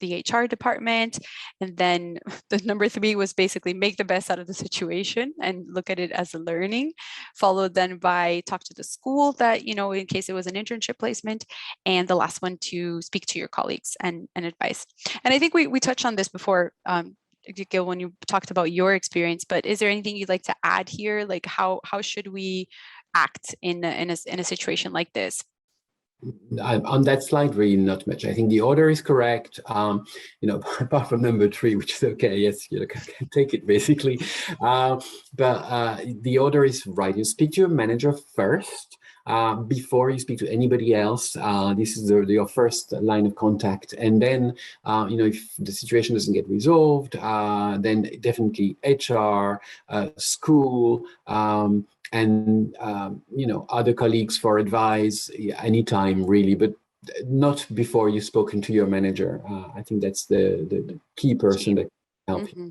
the HR department, and then the number three was basically make the best out of the situation and look at it as a learning, followed then by talk to the school that, in case it was an internship placement, and the last one to speak to your colleagues and advice. And I think we touched on this before, Gil, when you talked about your experience, but is there anything you'd like to add here? Like, how should we act in a situation like this? On that slide, really not much. I think the order is correct. Apart from number three, which is okay. Yes, you can take it basically. But the order is right. You speak to your manager first. Before you speak to anybody else. This is your first line of contact. And then, if the situation doesn't get resolved, then definitely HR, school, and other colleagues for advice, anytime really, but not before you've spoken to your manager. I think that's the key person that can help you. Mm-hmm.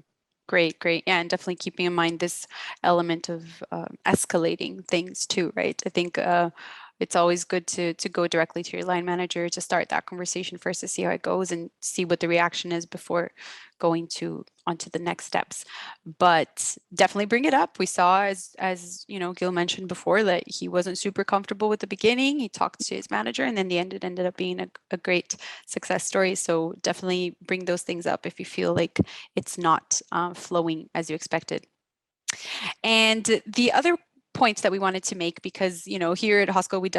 Great. Yeah, and definitely keeping in mind this element of escalating things too, right? I think it's always good to go directly to your line manager to start that conversation first, to see how it goes and see what the reaction is before going onto the next steps. But definitely bring it up. We saw, as Gil mentioned before, that he wasn't super comfortable with the beginning. He talked to his manager, and then the end, it ended up being a great success story. So definitely bring those things up if you feel like it's not flowing as you expected. And the other points that we wanted to make, because here at Hosco, we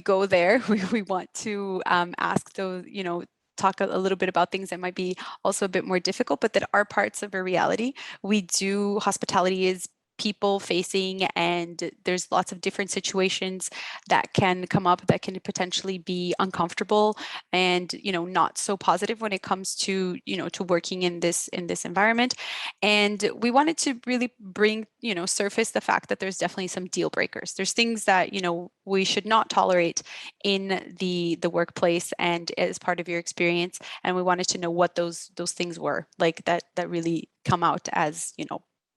go there, we want to ask those, talk a little bit about things that might be also a bit more difficult, but that are parts of a reality. Hospitality is people facing, and there's lots of different situations that can come up that can potentially be uncomfortable and not so positive when it comes to to working in this environment. And we wanted to really bring surface the fact that there's definitely some deal breakers. There's things that we should not tolerate in the workplace and as part of your experience, and we wanted to know what those things were, like that really come out as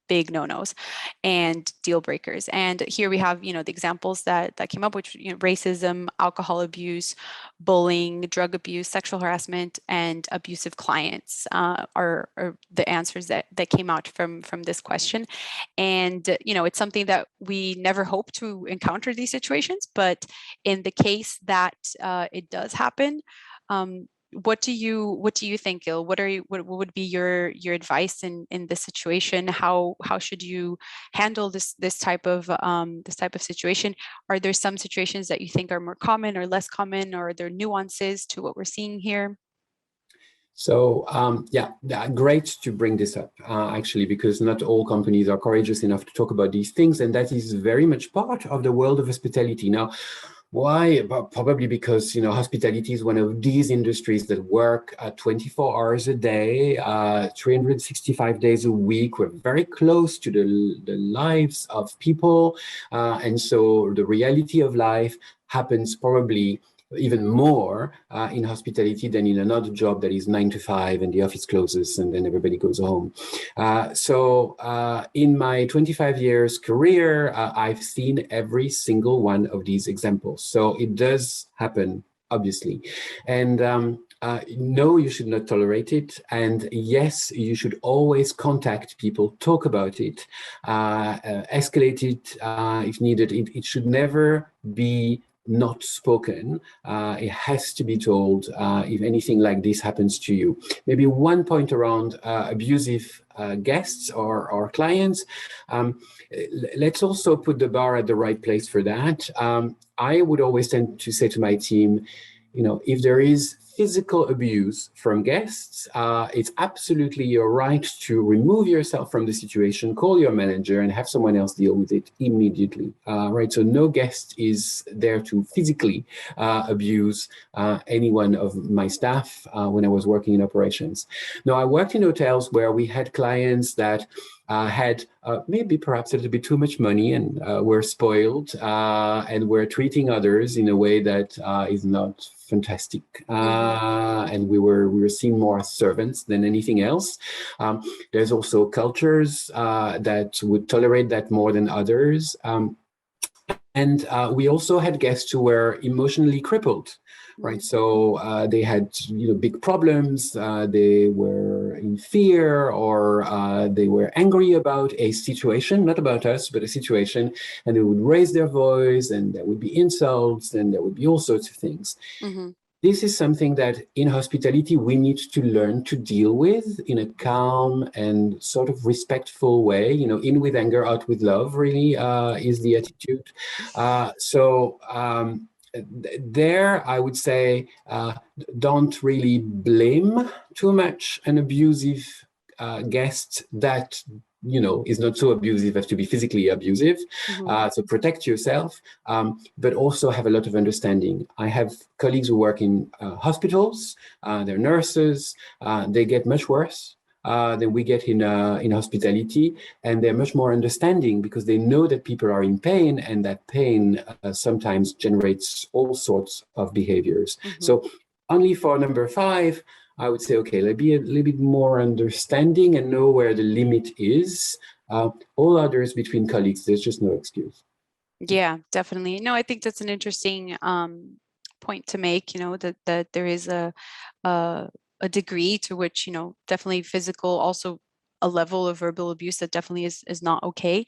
big no-nos and deal breakers. And here we have, the examples that came up, which, racism, alcohol abuse, bullying, drug abuse, sexual harassment, and abusive clients are the answers that came out from this question. And, it's something that we never hope to encounter these situations, but in the case that it does happen, what do you think, Gil? What would be your advice in this situation? How should you handle this type of situation? Are there some situations that you think are more common or less common, or are there nuances to what we're seeing here? So yeah, great to bring this up, actually, because not all companies are courageous enough to talk about these things, and that is very much part of the world of hospitality. Now, why? Probably because, hospitality is one of these industries that work 24 hours a day, 365 days a week. We're very close to the lives of people. And so the reality of life happens probably even more in hospitality than in another job that is 9 to 5 and the office closes and then everybody goes home. So in my 25 years career, I've seen every single one of these examples. So it does happen, obviously. And no, you should not tolerate it. And yes, you should always contact people, talk about it, escalate it if needed. It should never be not spoken. It has to be told if anything like this happens to you. Maybe one point around abusive guests or clients. Let's also put the bar at the right place for that. I would always tend to say to my team, if there is physical abuse from guests, it's absolutely your right to remove yourself from the situation, call your manager, and have someone else deal with it immediately. Right? So no guest is there to physically abuse any one of my staff when I was working in operations. Now, I worked in hotels where we had clients that had maybe perhaps a little bit too much money and were spoiled and were treating others in a way that is not fantastic. And we were seen more as servants than anything else. There's also cultures that would tolerate that more than others. And we also had guests who were emotionally crippled, right? So they had, big problems. They were in fear, or they were angry about a situation, not about us, but a situation, and they would raise their voice, and there would be insults, and there would be all sorts of things. Mm-hmm. This is something that in hospitality we need to learn to deal with in a calm and sort of respectful way. In with anger, out with love, really is the attitude. There, I would say, don't really blame too much an abusive guest that is not so abusive as to be physically abusive. Mm-hmm. So protect yourself, but also have a lot of understanding. I have colleagues who work in hospitals, they're nurses, they get much worse than we get in hospitality, and they're much more understanding because they know that people are in pain, and that pain sometimes generates all sorts of behaviors. Mm-hmm. So only for number 5, I would say, okay, let's be a little bit more understanding and know where the limit is. All others between colleagues, there's just no excuse. Yeah, definitely. No, I think that's an interesting point to make, that there is a degree to which, definitely physical, also a level of verbal abuse that definitely is not okay.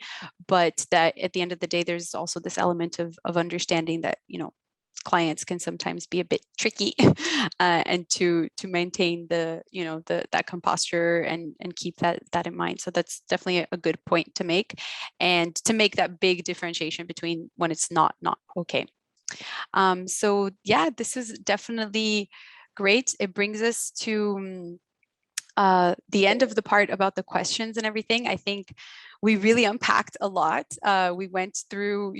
But that at the end of the day, there's also this element of understanding that, clients can sometimes be a bit tricky and to maintain that composure and keep that in mind. So that's definitely a good point to make, and to make that big differentiation between when it's not okay. So yeah, this is definitely great. It brings us to the end of the part about the questions and everything. I think we really unpacked a lot. We went through,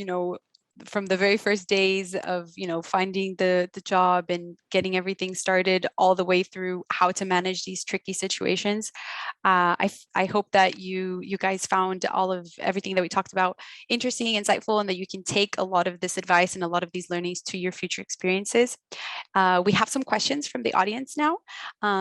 from the very first days of finding the job and getting everything started, all the way through how to manage these tricky situations. I hope that you guys found all of everything that we talked about interesting, insightful, and that you can take a lot of this advice and a lot of these learnings to your future experiences. We have some questions from the audience now,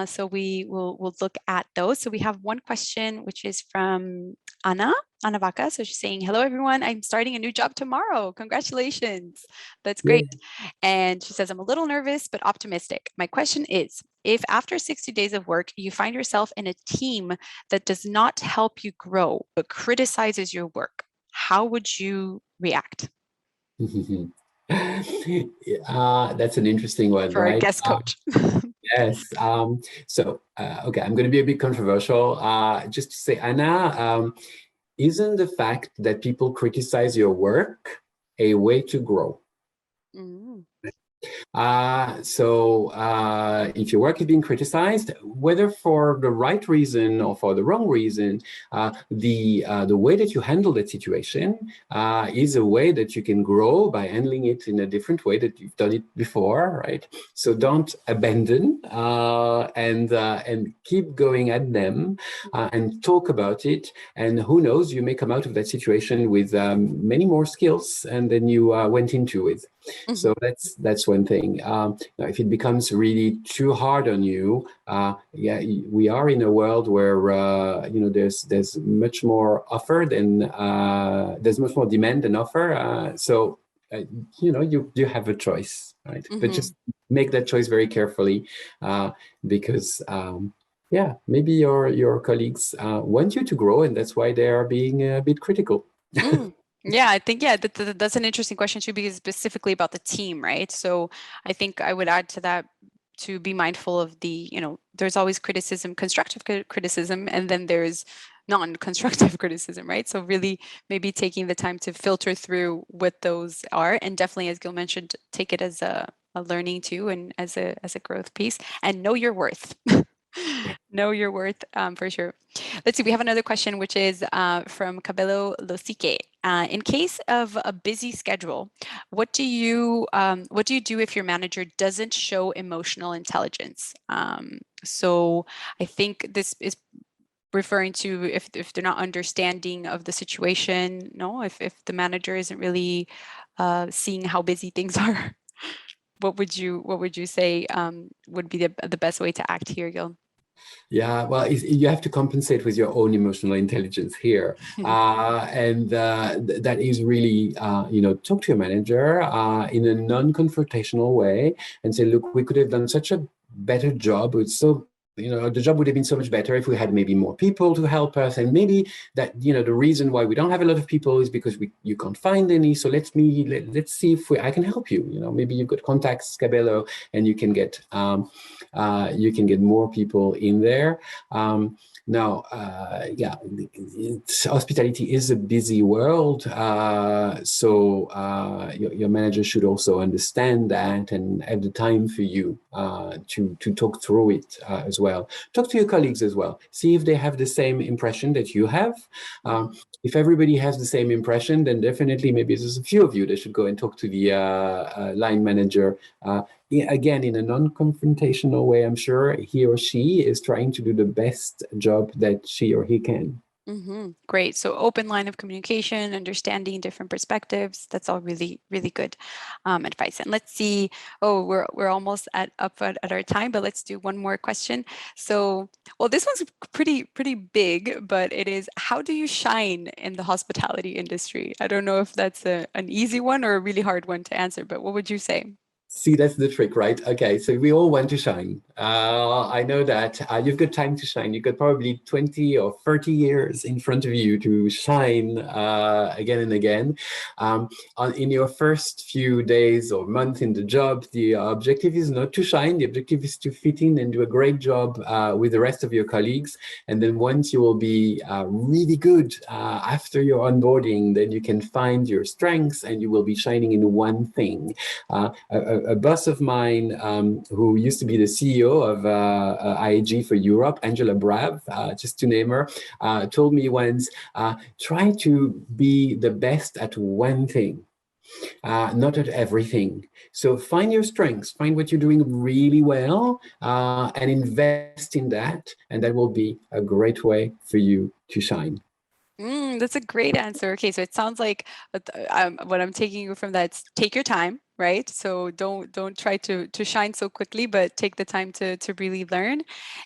so we'll look at those. So we have one question, which is from Ana Vaca. So she's saying, "Hello, everyone. I'm starting a new job tomorrow. Congratulations. That's great." And she says, "I'm a little nervous, but optimistic. My question is, if after 60 days of work, you find yourself in a team that does not help you grow, but criticizes your work, how would you react?" That's an interesting one, For our right? guest coach. Yes. Okay, I'm going to be a bit controversial. Just to say, Anna, isn't the fact that people criticize your work a way to grow? Mm. If your work is being criticized, whether for the right reason or for the wrong reason, the way that you handle that situation is a way that you can grow by handling it in a different way that you've done it before, right? So don't abandon and keep going at them and talk about it. And who knows, you may come out of that situation with many more skills than you went into it. Mm-hmm. So that's one thing. Now, if it becomes really too hard on you, we are in a world where there's much more offer than there's much more demand than offer. You have a choice, right? Mm-hmm. But just make that choice very carefully, because maybe your colleagues want you to grow, and that's why they are being a bit critical. Yeah, I think, that's an interesting question too, because specifically about the team, right? So I think I would add to that to be mindful of there's always criticism, constructive criticism, and then there's non-constructive criticism, right? So really maybe taking the time to filter through what those are, and definitely, as Gil mentioned, take it as a learning too, and as a growth piece, and know your worth. Know your worth, for sure. Let's see, we have another question, which is from Cabello Losique. In case of a busy schedule, what do you do if your manager doesn't show emotional intelligence? So I think this is referring to if they're not understanding of the situation, if the manager isn't really seeing how busy things are. What would you say would be the best way to act here, Gil? Yeah, well, you have to compensate with your own emotional intelligence here. That is really, talk to your manager in a non-confrontational way and say, look, we could have done such a better job. The job would have been so much better if we had maybe more people to help us. And maybe that, the reason why we don't have a lot of people is because you can't find any. So let's see if I can help you. Maybe you've got contacts, Cabello, and you can get more people in there. Hospitality is a busy world, so your manager should also understand that and have the time for you to talk through it as well. Talk to your colleagues as well. See if they have the same impression that you have. If everybody has the same impression, then definitely maybe there's a few of you that should go and talk to the line manager. Again, in a non-confrontational way, I'm sure he or she is trying to do the best job that she or he can. Great. So open line of communication, understanding different perspectives. That's all really, really good advice. And let's see. Oh, we're almost at our time, but let's do one more question. So, well, this one's pretty big, but it is, how do you shine in the hospitality industry? I don't know if that's an easy one or a really hard one to answer, but what would you say? See, that's the trick, right? Okay, so we all want to shine. I know that you've got time to shine. You've got probably 20 or 30 years in front of you to shine again and again. In your first few days or month in the job, the objective is not to shine. The objective is to fit in and do a great job with the rest of your colleagues. And then once you will be really good after your onboarding, then you can find your strengths and you will be shining in one thing. A boss of mine who used to be the CEO of IAG for Europe, Angela Brav, just to name her, told me once, try to be the best at one thing. Not at everything. So find your strengths, find what you're doing really well, and invest in that, and that will be a great way for you to shine. That's a great answer. Okay, so it sounds like what I'm taking from that is take your time, right? So don't try to shine so quickly, but take the time to really learn,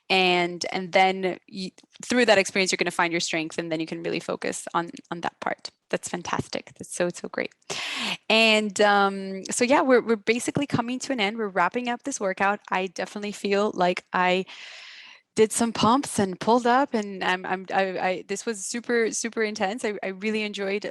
and then through that experience, you're going to find your strength, and then you can really focus on that part. That's fantastic. That's so great. And so yeah, we're basically coming to an end. We're wrapping up this workout. I definitely feel like I did some pumps and pulled up, and this was super intense. I really enjoyed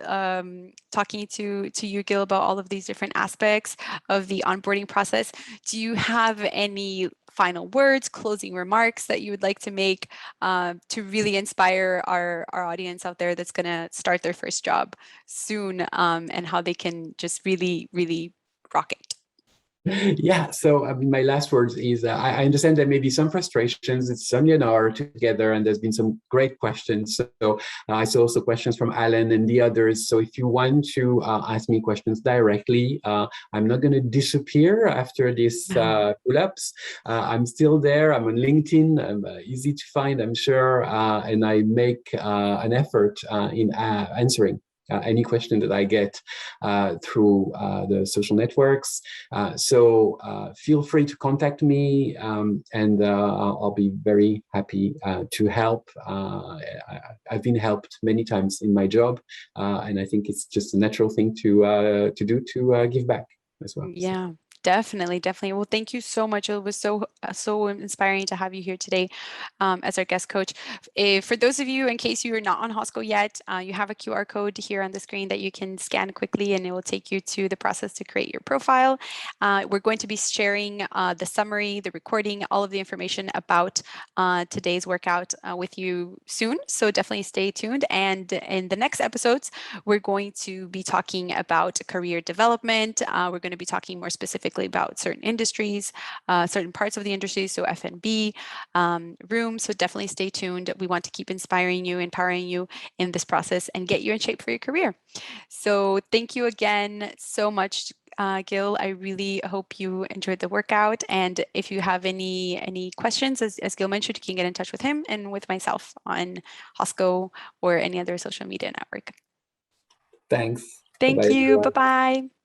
talking to you, Gil, about all of these different aspects of the onboarding process. Do you have any final words, closing remarks that you would like to make to really inspire our audience out there that's going to start their first job soon, and how they can just really rock it? Yeah, so I mean, my last words is I understand there may be some frustrations. It's only an hour together, and there's been some great questions. So I saw also questions from Alan and the others. So if you want to ask me questions directly, I'm not going to disappear after these pull-ups. I'm still there. I'm on LinkedIn. I'm easy to find, I'm sure, and I make an effort in answering any question that I get through the social networks. So feel free to contact me, and I'll be very happy to help. I've been helped many times in my job, and I think it's just a natural thing to do to give back as well. Yeah, definitely. Well, thank you so much. It was so inspiring to have you here today as our guest coach. For those of you, in case you are not on Hosco yet, you have a QR code here on the screen that you can scan quickly, and it will take you to the process to create your profile. We're going to be sharing the summary, the recording, all of the information about today's workout with you soon. So definitely stay tuned. And in the next episodes, we're going to be talking about career development. We're going to be talking more specifically about certain industries, certain parts of the industry, so F&B, room. So definitely stay tuned. We want to keep inspiring you, empowering you in this process, and get you in shape for your career. So thank you again so much, Gil. I really hope you enjoyed the workout. And if you have any questions, as Gil mentioned, you can get in touch with him and with myself on Hosco or any other social media network. Thanks. Thank Bye-bye, you. everyone. Bye-bye.